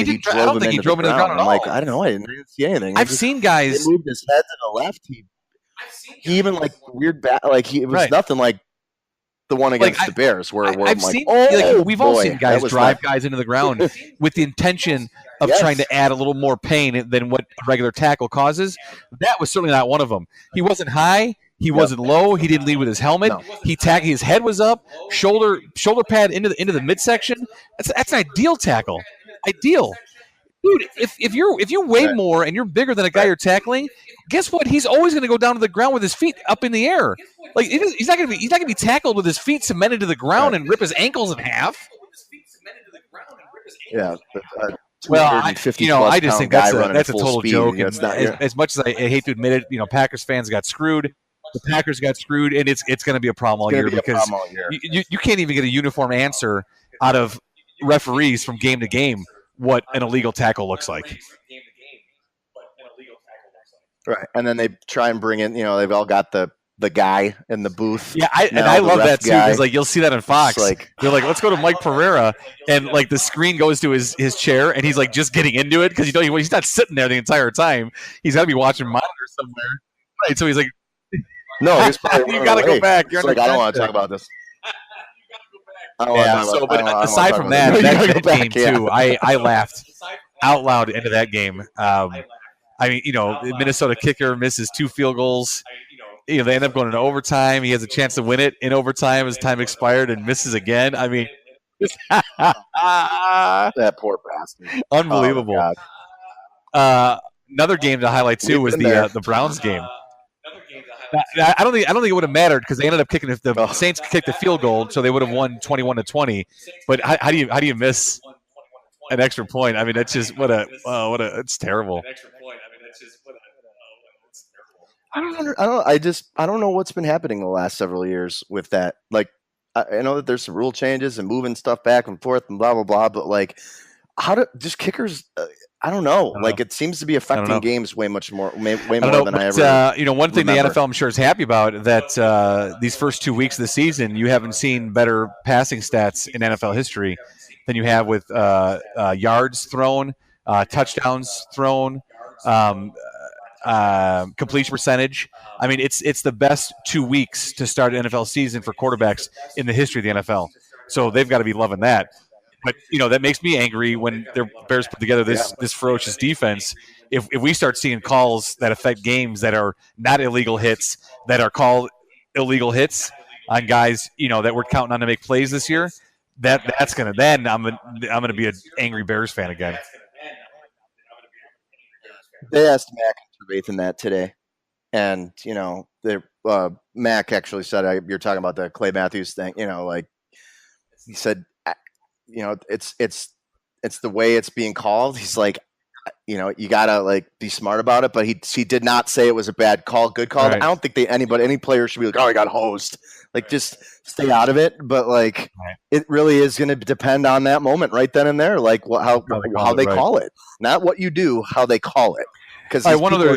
G: he drove him into the ground. I'm like, I don't know, I didn't see anything.
F: I've seen guys
G: moved his head to the left. He even like weird it was nothing like the one against the Bears where I'm like,
F: we've all seen guys drive guys into the ground with the intention of trying to add a little more pain than what a regular tackle causes. That was certainly not one of them. He wasn't high. He wasn't low. He didn't lead with his helmet. No. His head was up, shoulder pad into the midsection. That's an ideal tackle. Ideal. Dude, if you weigh more and you're bigger than a guy you're tackling, guess what? He's always going to go down to the ground with his feet up in the air. Like he's not going to be tackled with his feet cemented to the ground and rip his ankles in half.
G: Yeah.
F: Well, I just think that's a total joke. And as much as I hate to admit it, Packers fans got screwed. The Packers got screwed, and it's going to be a problem all year because you can't even get a uniform answer out of referees from game to game what an illegal tackle looks like.
G: Right, and then they try and bring in, they've all got the guy in the booth.
F: Yeah, I love that too because you'll see that on Fox. They're like, let's go to Mike Pereira, and the screen goes to his chair, and he's just getting into it because he's not sitting there the entire time. He's got to be watching monitor somewhere, right? So he's like.
G: No, he's probably
F: you got to go back. You're
G: I don't want to talk about this.
F: Aside from that game too, I laughed out loud into that game. Minnesota kicker misses 2 field goals. They end up going into overtime. He has a chance to win it in overtime as time expired and misses again. I mean,
G: that poor bastard.
F: Unbelievable. Another game to highlight too was the Browns game. I don't think it would have mattered because they ended up kicking. If the Saints kicked the field goal, so they would have won 21-20. But how do you miss an extra point? I mean, that's just it's terrible.
G: I don't know what's been happening the last several years with that. Like, I know that there's some rule changes and moving stuff back and forth and blah blah blah. But how do just kickers? I don't know. It seems to be affecting games way more than I ever.
F: One thing the NFL I'm sure is happy about that these first 2 weeks of the season, you haven't seen better passing stats in NFL history than you have with yards thrown, touchdowns thrown, completion percentage. I mean, it's the best 2 weeks to start an NFL season for quarterbacks in the history of the NFL. So they've got to be loving that. But that makes me angry when the Bears put together this ferocious defense. If we start seeing calls that affect games that are not illegal hits, that are called illegal hits on guys that we're counting on to make plays this year, that's gonna then I'm gonna be an angry Bears fan again.
G: They asked Mac and Trevathan that today, and Mac actually said you're talking about the Clay Matthews thing. He said. It's the way it's being called. He's like, you gotta be smart about it. But he did not say it was a bad call, good call. Right. I don't think any player should be like, oh, I got hosed. Just stay out of it. But it really is going to depend on that moment right then and there. How they call it, not what you do, how they call it. Because
F: one other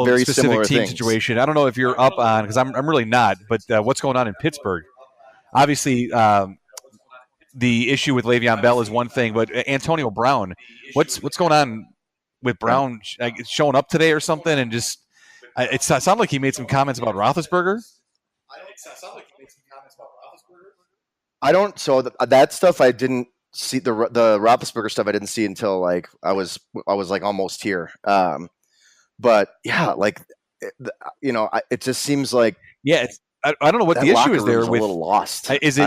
F: very specific team situation. I don't know if you're up on because I'm really not. But what's going on in Pittsburgh? Obviously. The issue with Le'Veon Bell is one thing, but Antonio Brown, what's going on with Brown showing up today or something? And just it sounded like he made some comments about Roethlisberger.
G: I don't. So that stuff I didn't see the Roethlisberger stuff. I didn't see until I was almost here. But yeah, it just seems like
F: I don't know what the issue is there with.
G: A little lost.
F: Is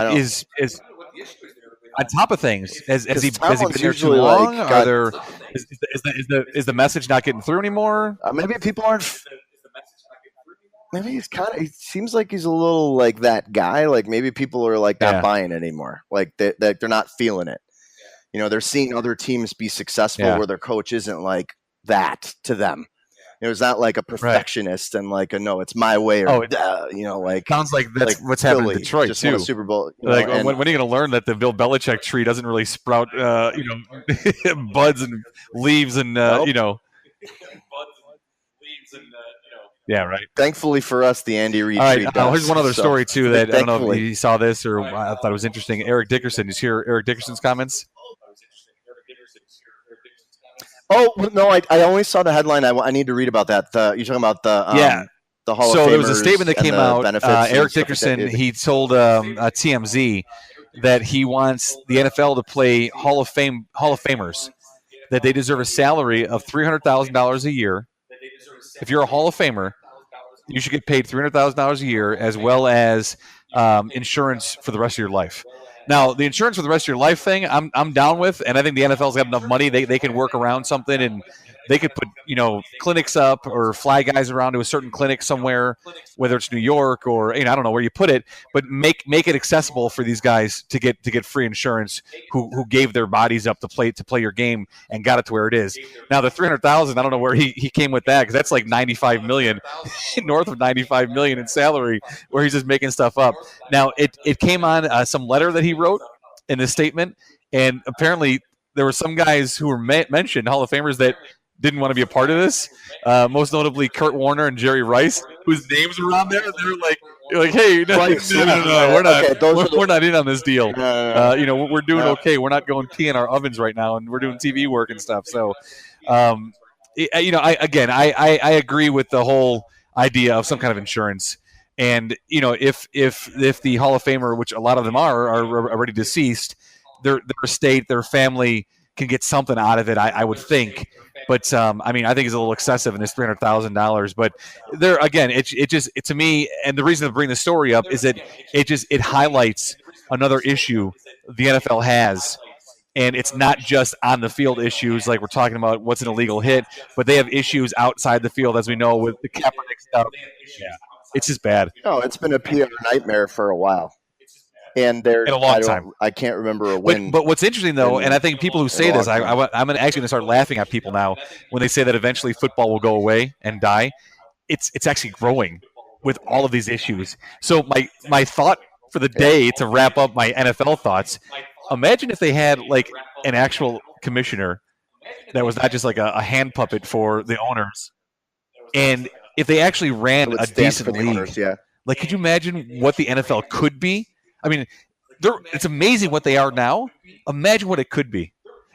F: on top of things, has he been there too long? Is the message not getting through anymore?
G: Maybe people aren't. Maybe he's he seems like he's a little like that guy. Maybe people are not buying anymore. They're not feeling it. They're seeing other teams be successful where their coach isn't like that to them. It's not like a perfectionist and no, it's my way. Or,
F: sounds like that's what's happening in Detroit
G: just
F: too.
G: Won a Super Bowl.
F: When are you going to learn that the Bill Belichick tree doesn't really sprout, buds and leaves and Yeah, right.
G: Thankfully for us, the Andy Reid.
F: All right.
G: treat does,
F: Here's one other
G: so,
F: story too that I don't know if
G: thankfully.
F: you saw this or I thought it was interesting. Eric Dickerson. Did you hear Eric Dickerson's comments?
G: Oh no, I only saw the headline. I need to read about that. You're talking about the Hall of Famers.
F: So there was a statement that came out. Eric Dickerson,
G: like
F: he told TMZ that he wants the NFL to play Hall of Famers, that they deserve a salary of $300,000 a year. If you're a Hall of Famer, you should get paid $300,000 a year, as well as insurance for the rest of your life. Now, the insurance for the rest of your life thing, I'm down with, and I think the NFL's got enough money they can work around something, and they could put clinics up or fly guys around to a certain clinic somewhere, whether it's New York or I don't know where you put it, but make it accessible for these guys to get free insurance who gave their bodies up to play your game and got it to where it is. Now the $300,000, I don't know where he came with that, because that's like $95 million, north of $95 million in salary, where he's just making stuff up. Now it came on some letter that he wrote in this statement, and apparently there were some guys who were mentioned, Hall of Famers, that didn't want to be a part of this. Most notably, Kurt Warner and Jerry Rice, whose names were on there. They're like, hey, no, we're not in on this deal. We're doing okay. We're not going pee in our ovens right now, and we're doing TV work and stuff. So, I agree with the whole idea of some kind of insurance. And if the Hall of Famer, which a lot of them are already deceased, their estate, their family can get something out of it, I would think. But I think it's a little excessive in this $300,000. But there again, it to me, and the reason to bring the story up is that it highlights another issue the NFL has, and it's not just on the field issues like we're talking about what's an illegal hit, but they have issues outside the field, as we know, with the Kaepernick stuff. Yeah, it's just bad.
G: No, it's been a PR nightmare for a while. And in
F: a long time.
G: I can't remember a win.
F: But what's interesting, though, and I think people who say this, I'm actually going to start laughing at people now when they say that eventually football will go away and die. It's actually growing with all of these issues. So my thought for the day, to wrap up my NFL thoughts, imagine if they had like an actual commissioner that was not just like a hand puppet for the owners, and if they actually ran a decent league.
G: Owners, yeah.
F: Like, could you imagine what the NFL could be? I mean, it's amazing what they are now. Imagine what it could be.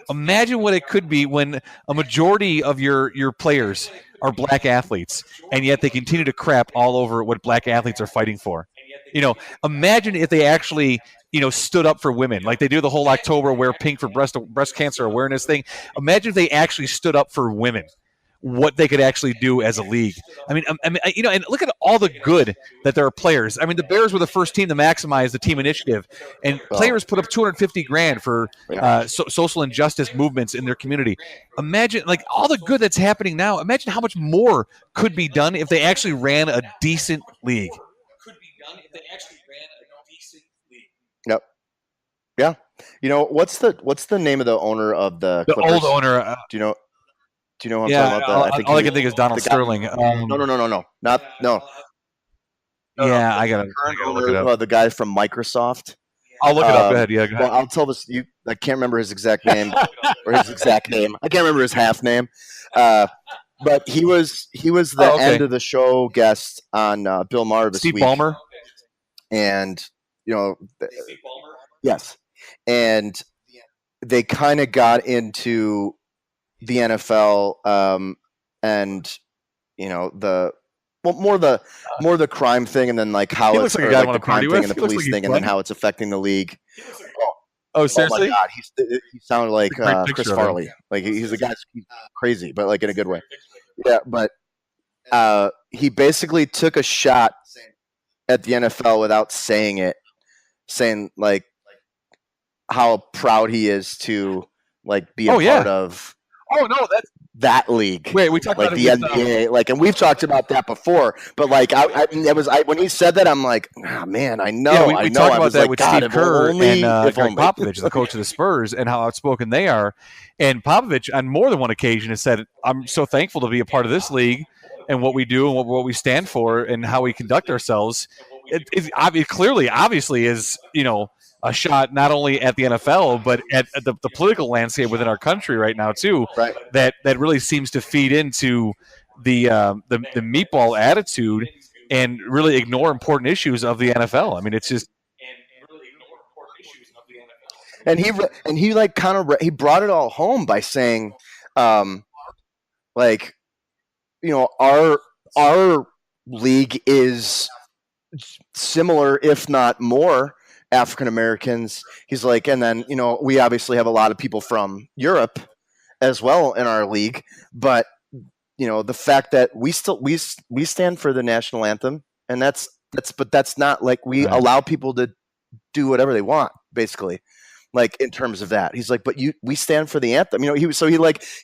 F: Imagine what it could be when a majority of your players are black athletes, and yet they continue to crap all over what black athletes are fighting for. Imagine if they actually, stood up for women, like they do the whole October Wear Pink for breast cancer awareness thing. Imagine if they actually stood up for women. What they could actually do as a league. And look at all the good that there are players. The Bears were the first team to maximize the team initiative, and players put up $250,000 for social injustice movements in their community. Imagine, like, all the good that's happening now. Imagine how much more could be done if they actually ran a decent league.
G: Yep. Yeah. What's the name of the owner of the Clippers?
F: Old owner.
G: Do you know what I'm talking about?
F: All I can think is Donald Sterling.
G: No. No.
F: Yeah, I gotta look it up.
G: The guy from Microsoft.
F: I'll look it up. Go ahead. Yeah, go ahead.
G: Well, I'll tell this. I can't remember his exact name or his exact name. I can't remember his half name. But he was the end of the show guest on Bill Maher this week.
F: Steve Ballmer.
G: And yes, and they kind of got into the NFL, and more the crime thing, and then like how
F: he
G: it's
F: looks like a guy I
G: like
F: want
G: the
F: to
G: crime
F: party
G: thing
F: with.
G: and the
F: He looks
G: police
F: like
G: thing,
F: he's
G: and then
F: fun.
G: how it's affecting the league.
F: Oh, seriously?
G: Oh my God, he sounded like
F: It's a great
G: Chris
F: picture of him.
G: Farley. Like he's a guy crazy, but like in a good way. Yeah, but he basically took a shot at the NFL without saying it, saying like how proud he is to like be a part of.
F: Oh no, that's
G: that league.
F: Wait, we talked
G: like
F: about
G: the NBA, like, and we've talked about that before. But like, when he said that, I'm like, man, I know.
F: Yeah, we talked about that
G: like,
F: with
G: God,
F: Steve Kerr and Greg
G: only.
F: Popovich, the coach of the Spurs, and how outspoken they are. And Popovich, on more than one occasion, has said, "I'm so thankful to be a part of this league and what we do and what we stand for and how we conduct ourselves." It clearly, obviously, is a shot not only at the NFL but at the political landscape within our country right now too.
G: Right.
F: That really seems to feed into the meatball attitude and really ignore important issues of the NFL. I mean, it's just.
G: And he like kind of he brought it all home by saying, like, you know, our league is similar, if not more, African Americans. He's like, and then, you know, we obviously have a lot of people from Europe as well in our league, but you know, the fact that we stand for the national anthem, and that's not like we allow people to do whatever they want, basically. Like in terms of that, he's like, but we stand for the anthem. You know, he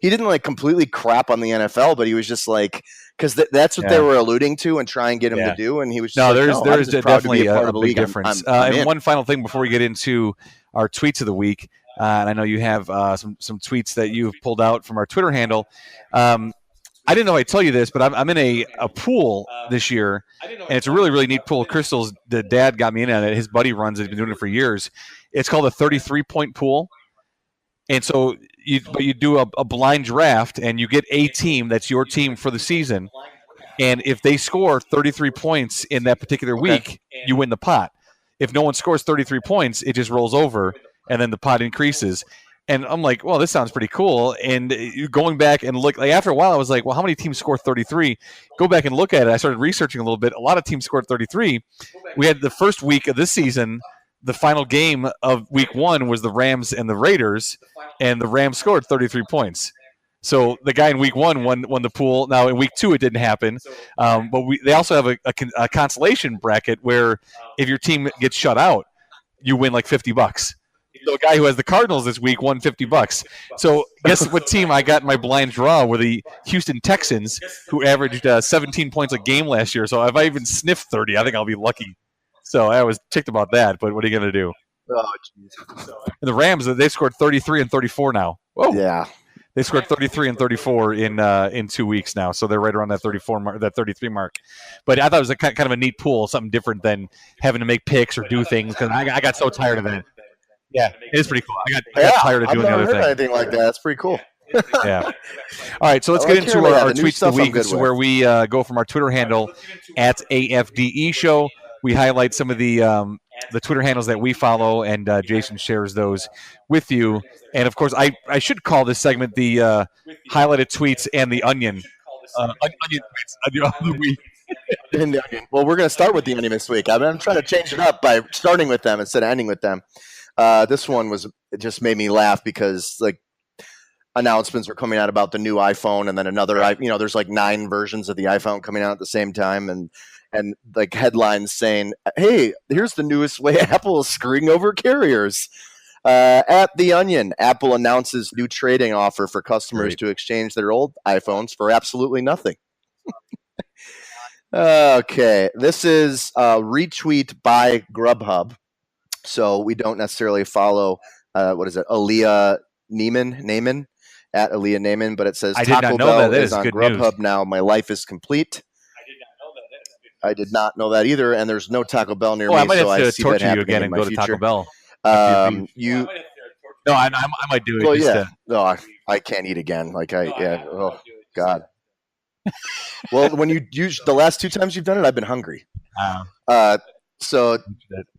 G: didn't like completely crap on the NFL, but he was just like, because that's what they were alluding to and try and get him to do. And he was just
F: there's definitely a big difference. And one final thing before we get into our tweets of the week, and I know you have some tweets that you've pulled out from our Twitter handle. I didn't know I'd tell you this, but I'm in a pool this year, and it's a really, really neat pool. Crystal's the dad got me in on it. His buddy runs it. He's been doing it for years. It's called a 33-point pool. And so you do a blind draft, and you get a team that's your team for the season. And if they score 33 points in that particular week, you win the pot. If no one scores 33 points, it just rolls over, and then the pot increases. And I'm like, well, this sounds pretty cool. And going back and look, like after a while, I was like, well, how many teams score 33? Go back and look at it. I started researching a little bit. A lot of teams scored 33. We had the first week of this season. The final game of week 1 was the Rams and the Raiders, and the Rams scored 33 points. So the guy in week 1 won the pool. Now in week 2 it didn't happen, but they also have a consolation bracket where if your team gets shut out, you win like $50. So a guy who has the Cardinals this week won $50. So guess what team I got in my blind draw were the Houston Texans, who averaged 17 points a game last year. So if I even sniff 30, I think I'll be lucky. So I was ticked about that, but what are you going to do?
G: Oh, geez.
F: And the Rams, they scored 33 and 34 now. Whoa.
G: Yeah.
F: They scored 33 and 34 in 2 weeks now, so they're right around that 34 mark, that 33 mark. But I thought it was kind of a neat pool, something different than having to make picks or do things, because I got so tired of it. Yeah, it is pretty cool. I got tired of doing the other thing.
G: Anything like that. That's pretty cool.
F: Yeah. All right, so let's get into our tweets of the week. This is where we go from our Twitter handle at AFDE Show. We highlight some of the Twitter handles that we follow, and Jason shares those with you. And, of course, I should call this segment the highlighted tweets and the onion. Onion tweets of the week.
G: Well, we're going to start with the onion this week. I'm trying to change it up by starting with them instead of ending with them. This one it just made me laugh because, like, announcements were coming out about the new iPhone, and then another, there's like 9 versions of the iPhone coming out at the same time, and like headlines saying, "Hey, here's the newest way Apple is screwing over carriers." At The Onion, Apple announces new trading offer for customers to exchange their old iPhones for absolutely nothing. Okay, this is a retweet by Grubhub, so we don't necessarily follow. What is it? Aaliyah Neiman at Aaliyah Neiman, but it says Taco Bell is on Grubhub now. My life is complete. I did not know that either, and there's no Taco Bell near me,
F: I might
G: so
F: have
G: I
F: to
G: see
F: torture
G: that
F: you again
G: happening
F: and
G: in
F: go
G: my
F: to
G: future.
F: Taco Bell.
G: No,
F: I might do it.
G: Well,
F: just
G: yeah. No, I can't eat again. Oh God. Well, when you use the last 2 times you've done it, I've been hungry. So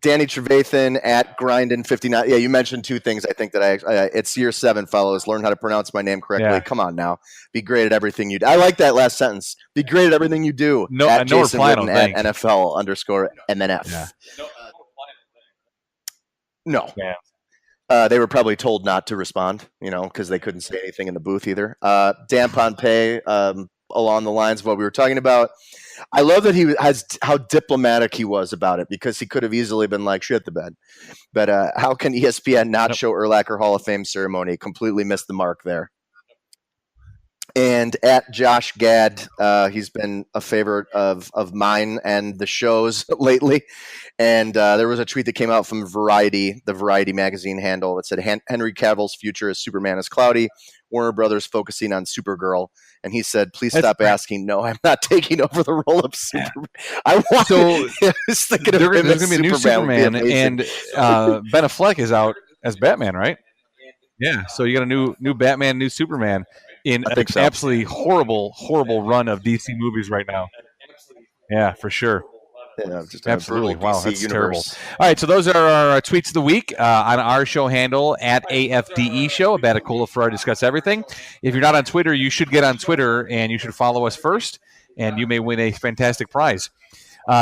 G: Danny Trevathan at Grindin59. Yeah, you mentioned 2 things. I think that it's year 7, fellows. Learn how to pronounce my name correctly.
F: Yeah.
G: Come on now. Be great at everything you do. I like that last sentence. Be great at everything you do.
F: No,
G: at
F: no
G: Jason
F: reply,
G: Witten
F: thanks.
G: at NFL_MNF. Yeah. No.
F: Yeah.
G: They were probably told not to respond, because they couldn't say anything in the booth either. Dan Pompey, along the lines of what we were talking about. I love that how diplomatic he was about it, because he could have easily been like, shit the bed. But how can ESPN not show Urlacher Hall of Fame ceremony? Completely missed the mark there. And at Josh Gad, he's been a favorite of mine and the show's lately. And there was a tweet that came out from Variety, the Variety magazine handle, that said, Henry Cavill's future as Superman is cloudy. Warner Brothers focusing on Supergirl. And he said, please stop asking. No, I'm not taking over the role of Superman. I want I was thinking of him
F: there's going to be a new Superman, and Ben Affleck is out as Batman, right? Yeah, so you got a new Batman, new Superman. in
G: I
F: an
G: think so.
F: absolutely horrible run of DC movies right now. Yeah, for sure.
G: Yeah, just
F: Absolutely.
G: a brutal
F: Wow,
G: DC
F: that's
G: universe.
F: terrible. All right, so those are our tweets of the week on our show handle at AFDE Show, about a cola for our Discuss Everything. If you're not on Twitter, you should get on Twitter and you should follow us first, and you may win a fantastic prize.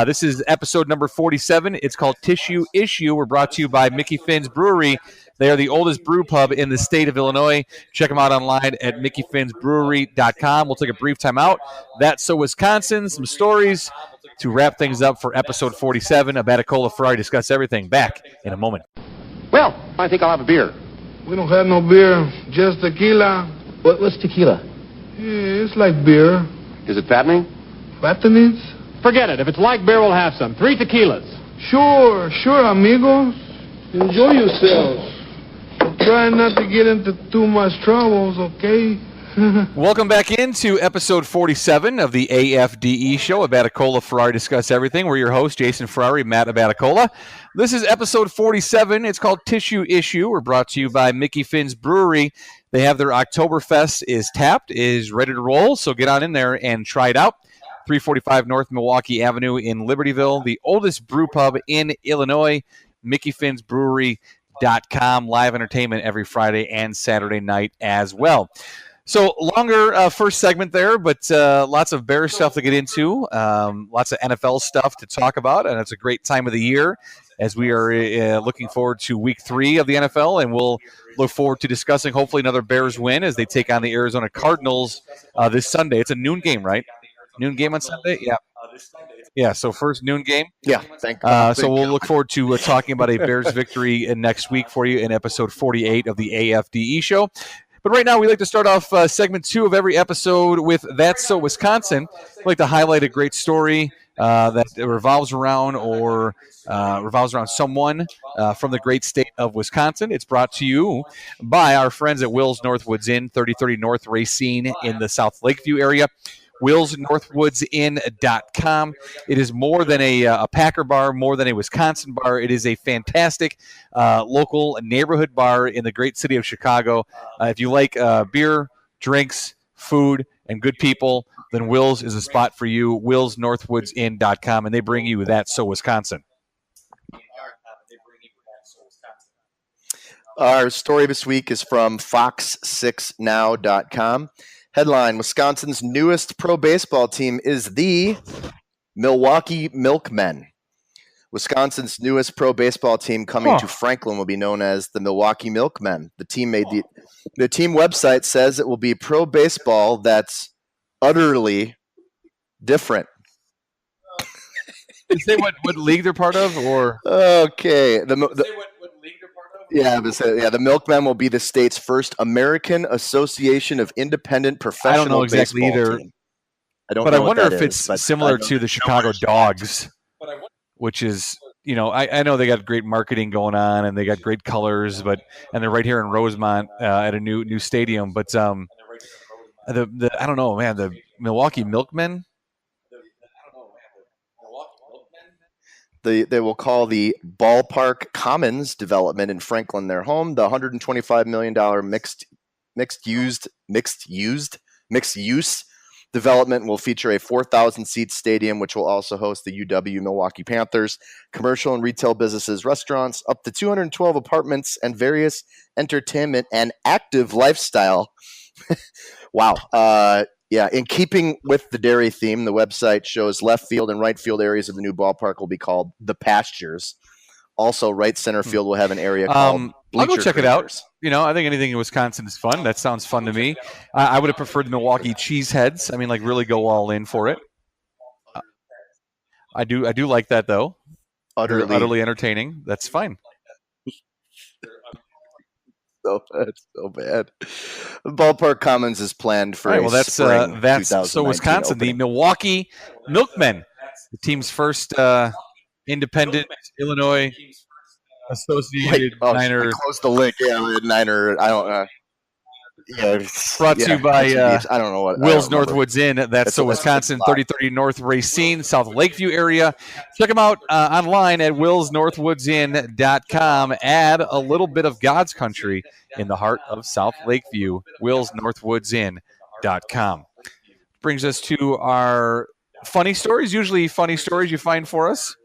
F: This is episode number 47. It's called Tissue Issue. We're brought to you by Mickey Finn's Brewery. They are the oldest brew pub in the state of Illinois. Check them out online at mickeyfinnsbrewery.com. We'll take a brief time out. That's So Wisconsin, some stories to wrap things up for episode 47 of Batacola Ferrari Discuss Everything. Back in a moment.
H: Well, I think I'll have a beer.
I: We don't have no beer, just tequila.
H: What's tequila?
I: Yeah, it's like beer.
H: Is it fattening?
I: Fattenings?
J: Forget it. If it's like beer, we'll have some. 3 tequilas.
I: Sure, amigos. Enjoy yourselves. But try not to get into too much troubles, okay?
F: Welcome back into episode 47 of the AFDE show, Batacola Ferrari Discuss Everything. We're your hosts, Jason Ferrari, Matt Batacola. This is episode 47. It's called Tissue Issue. We're brought to you by Mickey Finn's Brewery. They have their Oktoberfest is tapped, is ready to roll, so get on in there and try it out. 345 North Milwaukee Avenue in Libertyville, the oldest brew pub in Illinois, mickeyfinnsbrewery.com. Live entertainment every Friday and Saturday night as well. So longer first segment there, but lots of Bears stuff to get into, lots of NFL stuff to talk about, and it's a great time of the year as we are looking forward to Week 3 of the NFL, and we'll look forward to discussing hopefully another Bears win as they take on the Arizona Cardinals this Sunday. It's a noon game, right? Noon game on Sunday? Yeah. Yeah, so first noon game.
G: Yeah, thank God.
F: So we'll look forward to talking about a Bears victory next week for you in episode 48 of the AFDE show. But right now, we like to start off segment 2 of every episode with That's So Wisconsin. We like to highlight a great story that revolves around someone from the great state of Wisconsin. It's brought to you by our friends at Will's Northwoods Inn, 3030 North Racine in the South Lakeview area. WillsNorthwoodsInn.com. It is more than a Packer bar, more than a Wisconsin bar. It is a fantastic local neighborhood bar in the great city of Chicago. If you like beer, drinks, food, and good people, then Will's is a spot for you. WillsNorthwoodsInn.com, and they bring you That's So Wisconsin.
G: Our story this week is from Fox6now.com. Headline, Wisconsin's newest pro baseball team is the Milwaukee Milkmen. Wisconsin's newest pro baseball team coming to Franklin will be known as the Milwaukee Milkmen. The team website says it will be pro baseball that's utterly different.
F: Did you say what league they're part of? Or
G: okay. The Milkmen will be the state's first American Association of Independent Professional
F: I don't know exactly
G: Baseball
F: either.
G: Team.
F: I wonder if it's similar to the Chicago Dogs, which is, I know they got great marketing going on and they got great colors, and they're right here in Rosemont at a new stadium. But I don't know, man, the Milwaukee Milkmen.
G: They will call the Ballpark Commons development in Franklin their home. The $125 million mixed use development will feature a 4,000-seat stadium, which will also host the UW Milwaukee Panthers, commercial and retail businesses, restaurants, up to 212 apartments, and various entertainment and active lifestyle. Wow. Yeah, in keeping with the dairy theme, the website shows left field and right field areas of the new ballpark will be called the Pastures. Also, right center field will have an area called
F: I'll go check it out.
G: Creatures.
F: I think anything in Wisconsin is fun. That sounds fun to me. I would have preferred the Milwaukee Cheeseheads. I mean, like really go all in for it. I do like that though. Utterly entertaining. That's fine.
G: So bad. The Ballpark Commons is planned for
F: that's
G: spring
F: so Wisconsin,
G: opening.
F: the Milwaukee Milkmen, the team's first independent Illinois associated Niner.
G: Close the link. Yeah, Niner. I don't.
F: Brought to you by
G: I don't know what
F: Will's Northwoods Inn. That's the Wisconsin 3030 North Racine, South Lakeview area. Check them out online at willsnorthwoodsinn.com. Add a little bit of God's country in the heart of South Lakeview, willsnorthwoodsinn.com. Brings us to our funny stories, usually funny stories you find for us.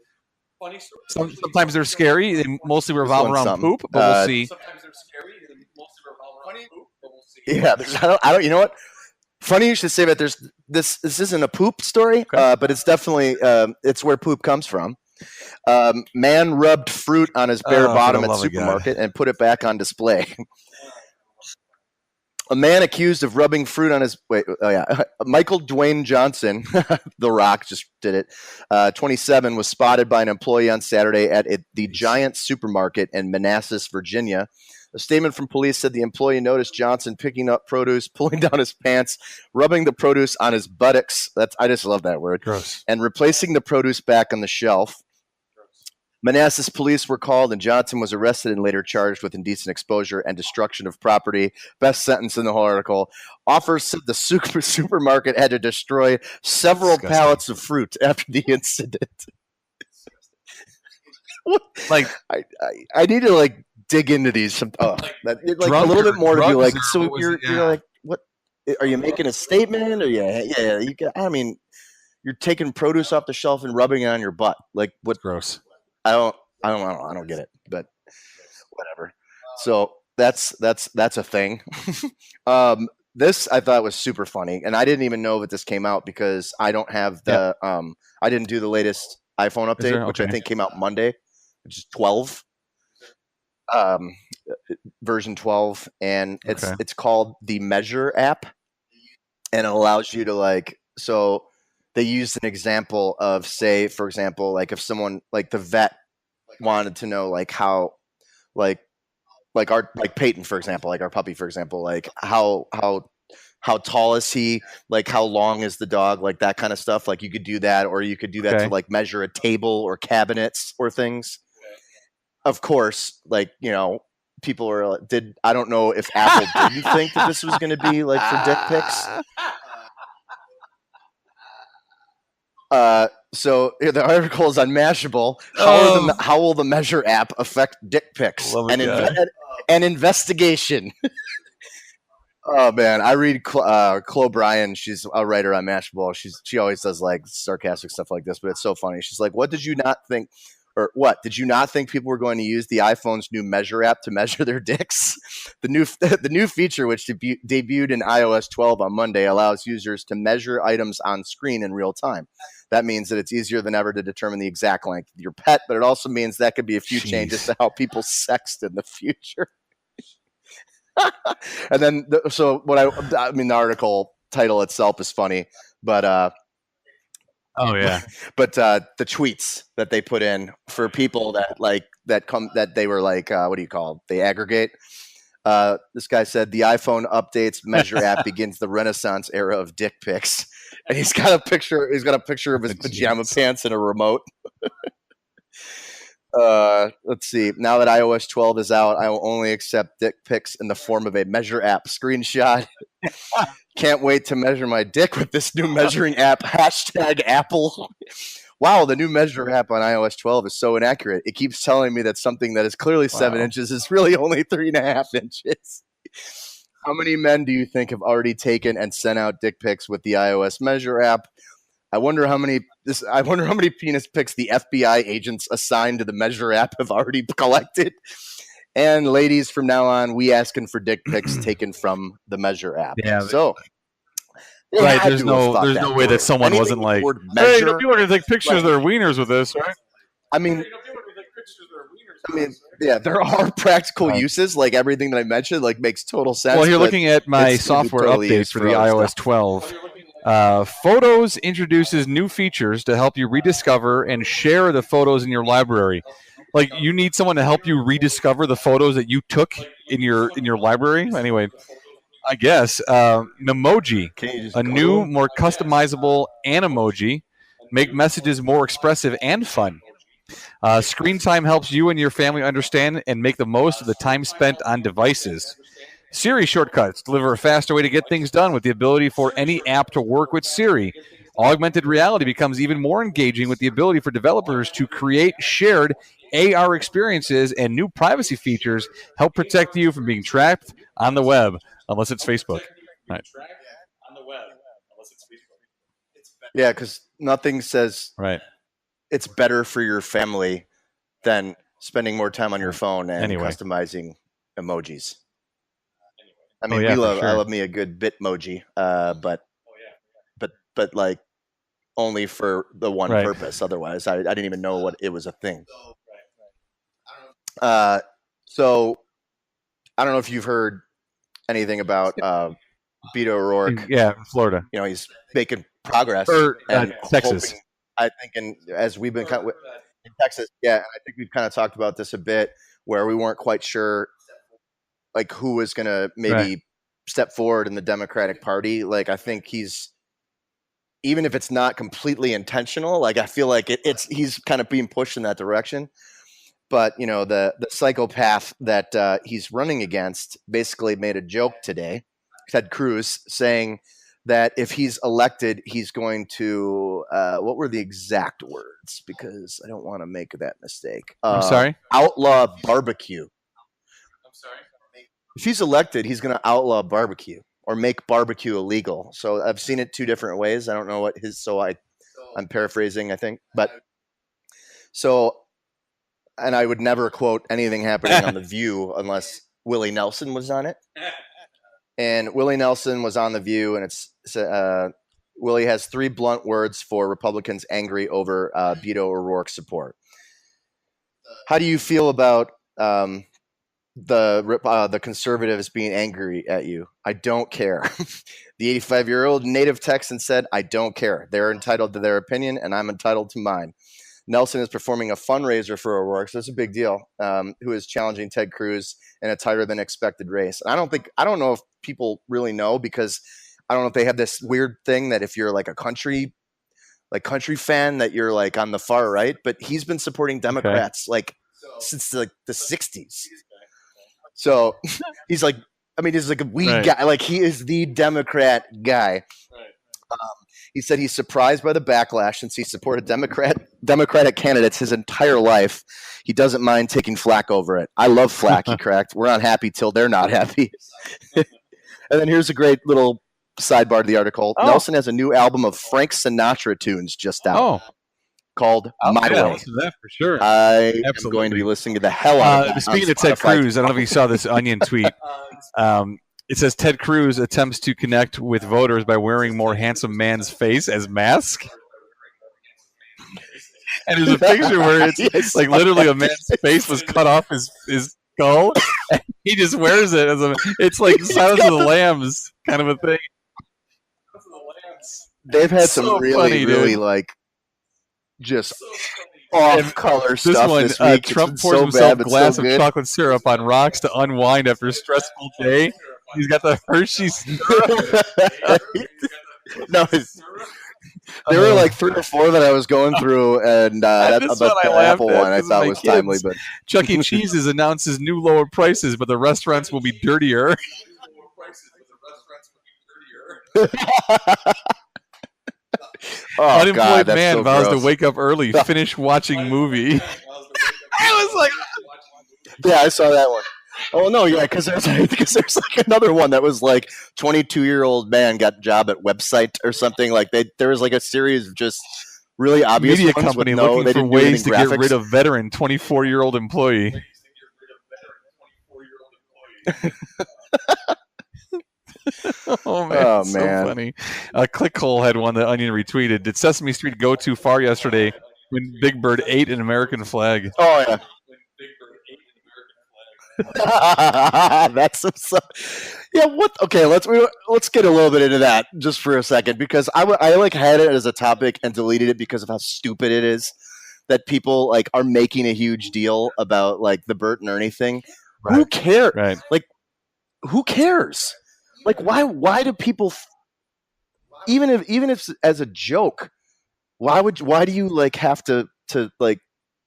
F: Sometimes they're scary. They mostly revolve around poop, but we'll see. Sometimes they're scary. They mostly revolve around poop, but we'll see.
G: Yeah, I don't. You know what? Funny you should say that. This isn't a poop story, but it's definitely it's where poop comes from. Man rubbed fruit on his bare bottom at supermarket and put it back on display. A man accused of rubbing fruit on his Michael Dwayne Johnson, The Rock just did it. 27 was spotted by an employee on Saturday at the Giant supermarket in Manassas, Virginia. A statement from police said the employee noticed Johnson picking up produce, pulling down his pants, rubbing the produce on his buttocks. I just love that word.
F: Gross.
G: And replacing the produce back on the shelf. Manassas police were called, and Johnson was arrested and later charged with indecent exposure and destruction of property. Best sentence in the whole article. Offers said the supermarket had to destroy several pallets of fruit after the incident. I need to dig into these. A little bit more to be like. So you're like, what? Are you making a statement? Or yeah. I mean, you're taking produce off the shelf and rubbing it on your butt. Like what?
F: Gross.
G: I don't get it, but whatever. So that's a thing. This I thought was super funny, and I didn't even know that this came out because I don't have the I didn't do the latest iPhone update, which I think came out Monday, which is 12, version 12, and it's called the Measure app, and it allows you to so. They used an example of, say, for example, if someone the vet wanted to know how Peyton, for example, our puppy, for example, how tall is he, how long is the dog, that kind of stuff. You could do that, or you could do that to measure a table or cabinets or things. Of course, people are I don't know if Apple didn't think that this was going to be for dick pics. So the article is on Mashable. How will the Measure app affect dick pics and investigation? Oh man, I read Chloe Bryan. She's a writer on Mashable. She always does sarcastic stuff like this, but it's so funny. She's like, "What did you not think? Or what did you not think people were going to use the iPhone's new Measure app to measure their dicks? The new feature, which debuted in iOS 12 on Monday, allows users to measure items on screen in real time. That means that it's easier than ever to determine the exact length of your pet, but it also means that could be a few changes to how people sext in the future." And then, the article title itself is funny, but
F: the
G: tweets that they put in for people that they were what do you call it? They aggregate. This guy said the iPhone updates Measure app begins the Renaissance era of dick pics, and he's got a picture of his pajama pants and a remote. Let's see. Now that iOS 12 is out, I will only accept dick pics in the form of a Measure app screenshot. Can't wait to measure my dick with this new measuring app. #Apple. Wow, the new Measure app on iOS 12 is so inaccurate. It keeps telling me that something that is clearly 7 inches is really only 3.5 inches. How many men do you think have already taken and sent out dick pics with the iOS Measure app? I wonder how many penis pics the FBI agents assigned to the Measure app have already collected. And ladies, from now on, we asking for dick pics taken from the Measure app. Yeah. So,
F: there's no way that someone wasn't like, "Hey, you want to take pictures of their wieners with this, right?"
G: I mean, there are practical uses. Everything that I mentioned, makes total sense.
F: Well, you're looking at my software updates for the iOS 12. Photos introduces new features to help you rediscover and share the photos in your library. You need someone to help you rediscover the photos that you took in your library. Anyway, I guess Memoji, a new, more customizable Animoji, make messages more expressive and fun. Screen time helps you and your family understand and make the most of the time spent on devices. Siri shortcuts deliver a faster way to get things done with the ability for any app to work with Siri. Augmented reality becomes even more engaging with the ability for developers to create shared AR experiences, and new privacy features help protect you from being trapped on the web, unless it's Facebook. Right.
G: Yeah, because nothing says
F: Right.
G: it's better for your family than spending more time on your phone and customizing emojis. I mean, I love me a good Bitmoji, but like only for the one purpose. Otherwise, I didn't even know what it was a thing. So I don't know if you've heard anything about Beto O'Rourke.
F: Yeah, Florida.
G: You know, he's making progress.
F: And Texas.
G: Hoping, I think, as we've been in Texas, yeah, and I think we've kind of talked about this a bit, where we weren't quite sure, like, who was going to maybe step forward in the Democratic Party. Like, I think he's, even if it's not completely intentional, like, I feel like he's kind of being pushed in that direction. But, you know, the psychopath that he's running against basically made a joke today, Ted Cruz, saying that if he's elected, he's going to, what were the exact words? Because I don't want to make that mistake.
F: I'm sorry?
G: Outlaw barbecue. I'm sorry? If he's elected, he's going to outlaw barbecue or make barbecue illegal. So I've seen it two different ways. I don't know what I'm paraphrasing, I think. But so, and I would never quote anything happening on The View unless Willie Nelson was on it. And Willie Nelson was on The View, and it's Willie has 3 blunt words for Republicans angry over Beto O'Rourke's support. How do you feel about the conservatives being angry at you? I don't care. The 85-year-old native Texan said, I don't care. They're entitled to their opinion, and I'm entitled to mine. Nelson is performing a fundraiser for O'Rourke, so it's a big deal, who is challenging Ted Cruz in a tighter than expected race. And I don't know if people really know, because I don't know if they have this weird thing that if you're like a country fan, that you're like on the far right, but he's been supporting Democrats since like the 60s. So he's like, I mean, he's like a weed guy. Like, he is the Democrat guy. He said he's surprised by the backlash since he supported Democratic candidates his entire life. He doesn't mind taking flack over it. I love flack, he cracked. We're not happy till they're not happy. And then here's a great little sidebar to the article. Nelson has a new album of Frank Sinatra tunes just out called My Way.
F: That for sure.
G: I am going to be listening to the hell out of that.
F: Speaking of Ted Cruz, I don't know if you saw this Onion tweet. It says Ted Cruz attempts to connect with voters by wearing more handsome man's face as mask. And there's a picture where it's like literally a man's face was cut off his skull, and he just wears it as it's like Silence of the Lambs kind of a thing.
G: They've had some really like just off-color stuff this week.
F: Trump pours himself a glass of chocolate syrup on rocks to unwind after a stressful day. He's got the Hershey syrup.
G: No, there were like 3 or 4 that I was going through, and the Apple one I thought was timely. But
F: Chuck E. Cheese's announces new lower prices, but the restaurants will be dirtier. Unemployed man vows to wake up early, finish watching movie. I was like,
G: yeah, I saw that one. Oh no, yeah, because there's like another one that was like 22-year-old man got a job at website or something. Like there was like a series of just really obvious
F: media
G: ones
F: company
G: with
F: looking for ways to get rid of veteran 24-year-old employee. Oh man, so funny. Clickhole had one that Onion retweeted. Did Sesame Street go too far yesterday when Big Bird ate an American flag?
G: Oh yeah. That's some yeah. What? Okay, let's get a little bit into that just for a second, because I like had it as a topic and deleted it because of how stupid it is that people like are making a huge deal about like the Bert and Ernie thing. Right. Who cares?
F: Right.
G: Like, who cares? Like, why do people even if as a joke? Why do you like have to like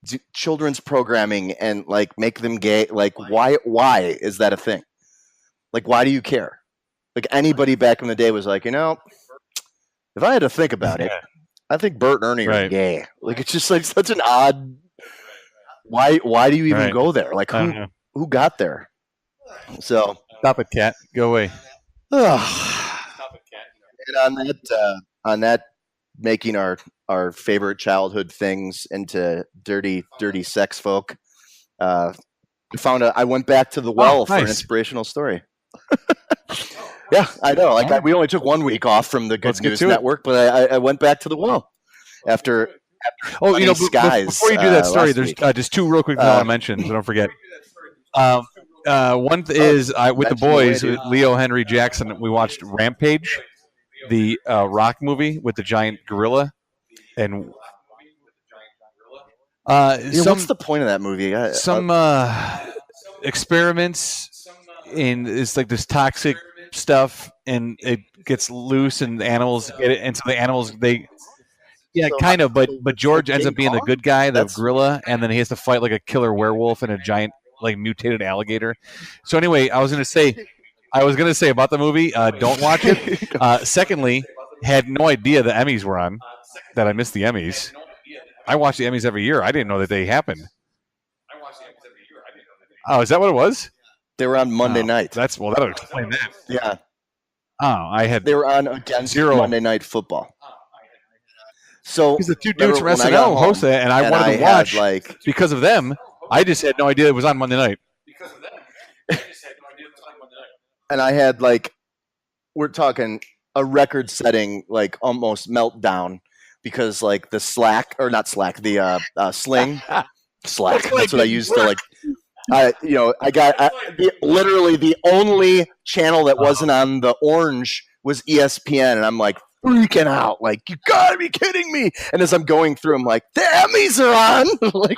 G: do children's programming and like make them gay? Like, why is that a thing? Like, why do you care? Like, anybody back in the day was like, if I had to think about it, I think Bert and Ernie are gay. Like, it's just like such an odd. Why do you even go there? Like, who got there? So
F: stop it, cat. Go away.
G: And on that, making our favorite childhood things into dirty sex folk. I went back to the well for an inspirational story. Yeah, I know. Like we only took 1 week off from the Good News Network, but I went back to the well after
F: before you do that story, there's just two real quick things I want to mention, so don't forget. One is with the boys, with Leo Henry Jackson, we watched Rampage, the rock movie with the giant gorilla, and
G: what's the point of that movie?
F: Some experiments in it's like this toxic stuff, and it gets loose, and animals get it, and so the animals kind of, but George ends up being the good guy, the gorilla, and then he has to fight like a killer werewolf and a giant like mutated alligator. So anyway, I was gonna say about the movie, don't watch it. Secondly, had no idea the Emmys were on. That I missed the Emmys. I watch the Emmys every year. I didn't know that they happened. Oh, is that what it was?
G: They were on Monday night.
F: That'll explain that.
G: Yeah.
F: Oh,
G: they were on against Monday Night Football. So
F: because the two dudes from SNL hosted it, and I wanted to watch because of them. I just had no idea it was on Monday night.
G: And I had we're talking a record-setting almost meltdown because the sling Slack. That's what I used to I got literally the only channel that wasn't on the orange was ESPN, and I'm freaking out, you gotta be kidding me. And as I'm going through, I'm like, the Emmys are on,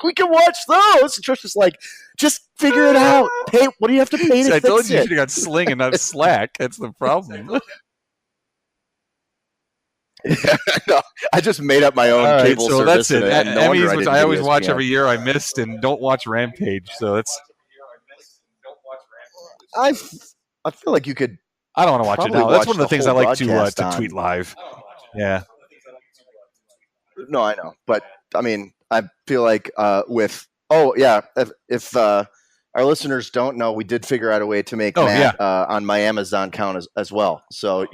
G: we can watch those. And Trisha's just figure it out. Pay, what do you have to pay to fix
F: I told you
G: it?
F: you should have got Sling and not Slack. That's the problem.
G: Yeah, no, I just made up my own cable service.
F: So that's it. Emmys, which I always watch every year, I missed, and don't watch Rampage. So that's.
G: I feel like you could.
F: I don't want to watch it now. That's one of the things I like to tweet live. Yeah.
G: No, I know, but I mean, I feel like if our listeners don't know, we did figure out a way to make Matt on my Amazon account as well. So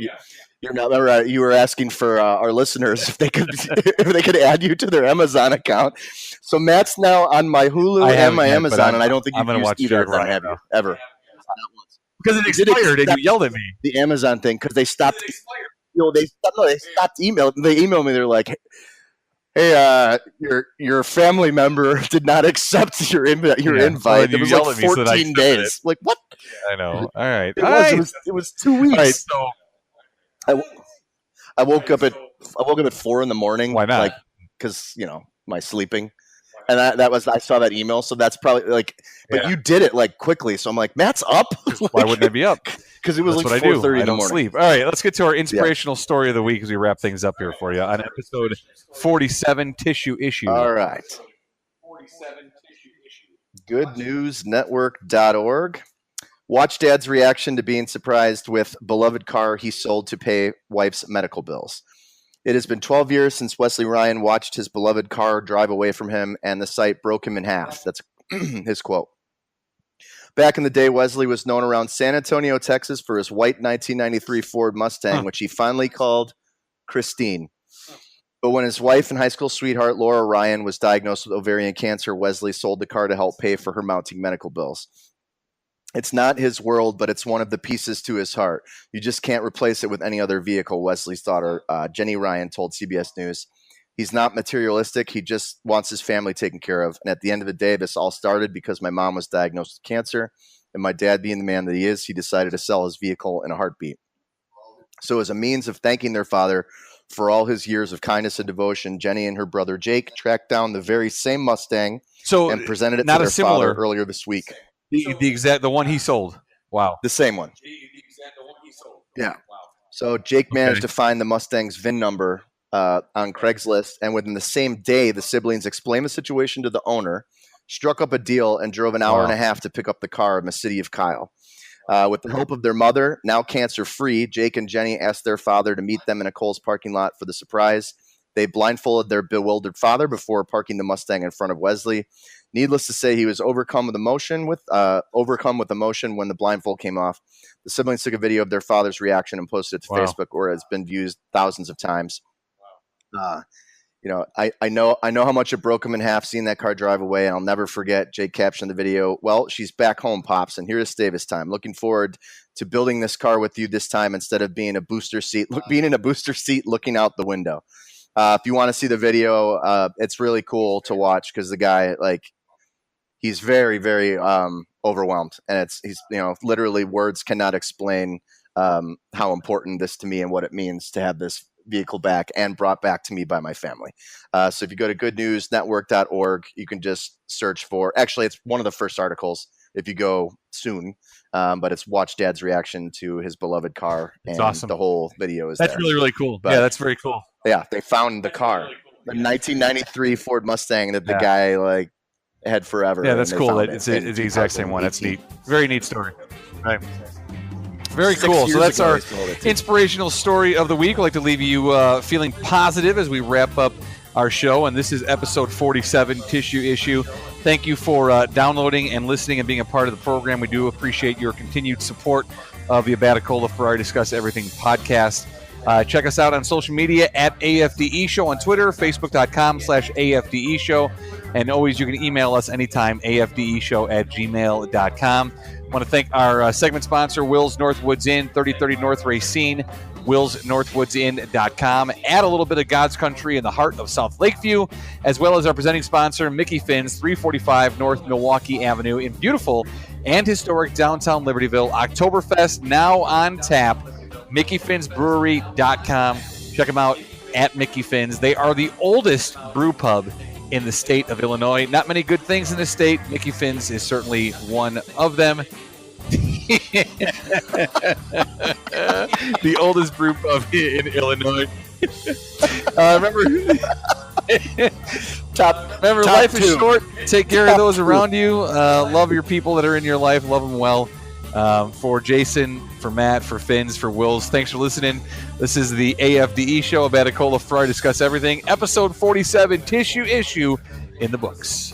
G: you're not. Remember, you were asking for our listeners if they could add you to their Amazon account. So Matt's now on my Hulu and my Amazon, and I don't think you've used either of them, have you? Ever.
F: Because it expired and you yelled at me.
G: The Amazon thing, because they stopped. They stopped emailing. They emailed me. They're like, "Hey, your family member did not accept your invite. It was 14 days. Like what?
F: I know. All right.
G: It was 2 weeks.
F: All right, so
G: I woke up at 4 a.m.
F: Why not?
G: Because my sleeping. And I saw that email, so that's probably but you did it quickly, so I'm like, Matt's up.
F: Why wouldn't I be up?
G: Because it was 4:30 in the morning. I don't
F: sleep. All right, let's get to our inspirational story of the week as we wrap things up here for you on episode 47, Tissue Issue.
G: All right. GoodNewsNetwork.org. Watch Dad's reaction to being surprised with beloved car he sold to pay wife's medical bills. It has been 12 years since Wesley Ryan watched his beloved car drive away from him, and the sight broke him in half. That's his quote. Back in the day, Wesley was known around San Antonio, Texas for his white 1993 Ford Mustang, which he finally called Christine. But when his wife and high school sweetheart, Laura Ryan, was diagnosed with ovarian cancer, Wesley sold the car to help pay for her mounting medical bills. It's not his world, but it's one of the pieces to his heart. You just can't replace it with any other vehicle, Wesley's daughter, Jenny Ryan, told CBS News. He's not materialistic. He just wants his family taken care of. And at the end of the day, this all started because my mom was diagnosed with cancer. And my dad, being the man that he is, he decided to sell his vehicle in a heartbeat. So as a means of thanking their father for all his years of kindness and devotion, Jenny and her brother Jake tracked down the very same Mustang and presented it to their father earlier this week.
F: The one he sold. Wow.
G: The same one. Yeah. So Jake managed to find the Mustang's VIN number on Craigslist, and within the same day, the siblings explained the situation to the owner, struck up a deal, and drove an hour and a half to pick up the car in the city of Kyle. With the help of their mother, now cancer-free, Jake and Jenny asked their father to meet them in a Kohl's parking lot for the surprise. They blindfolded their bewildered father before parking the Mustang in front of Wesley. Needless to say, he was overcome with emotion when the blindfold came off. The siblings took a video of their father's reaction and posted it to Facebook, where it's been viewed thousands of times. I know how much it broke him in half seeing that car drive away, and I'll never forget Jake captioned the video, "Well, she's back home, Pops, and here to stay this time. Looking forward to building this car with you this time instead of being in a booster seat looking out the window." If you want to see the video, it's really cool to watch because the guy, he's very, very overwhelmed, and he's literally words cannot explain how important this to me and what it means to have this vehicle back and brought back to me by my family. So if you go to goodnewsnetwork.org, you can just search for, actually it's one of the first articles if you go soon, but it's Watch Dad's reaction to his beloved car.
F: It's
G: and
F: awesome.
G: The whole video is
F: That's
G: there.
F: really, really cool.
G: But,
F: yeah, that's very cool.
G: Yeah, they found the car, the 1993 Ford Mustang that the guy had forever.
F: Yeah, that's cool. It's the exact same one. That's neat. Very neat story. Right. Very cool. So that's our inspirational story of the week. I'd like to leave you feeling positive as we wrap up our show. And this is episode 47, Tissue Issue. Thank you for downloading and listening and being a part of the program. We do appreciate your continued support of the Abaticola Ferrari Discuss Everything podcast. Check us out on social media at AFDE Show on Twitter, Facebook.com/AFDE Show. And always, you can email us anytime, afdeshow@gmail.com. I want to thank our segment sponsor, Will's Northwoods Inn, 3030 North Racine, willsnorthwoodsinn.com. Add a little bit of God's country in the heart of South Lakeview, as well as our presenting sponsor, Mickey Finn's, 345 North Milwaukee Avenue in beautiful and historic downtown Libertyville. Oktoberfest now on tap. MickeyFinnsBrewery.com. Check them out at Mickey Finn's. They are the oldest brew pub in the state of Illinois. Not many good things in the state. Mickey Finn's is certainly one of them. The oldest brew pub in Illinois. Remember, life is short. Take care of those around you. Love your people that are in your life. Love them well. For Jason, for Matt, for Finns, for Wills, thanks for listening. This is the AFDE Show, Abaticola Ferrari Discuss Everything, episode 47, Tissue Issue in the books.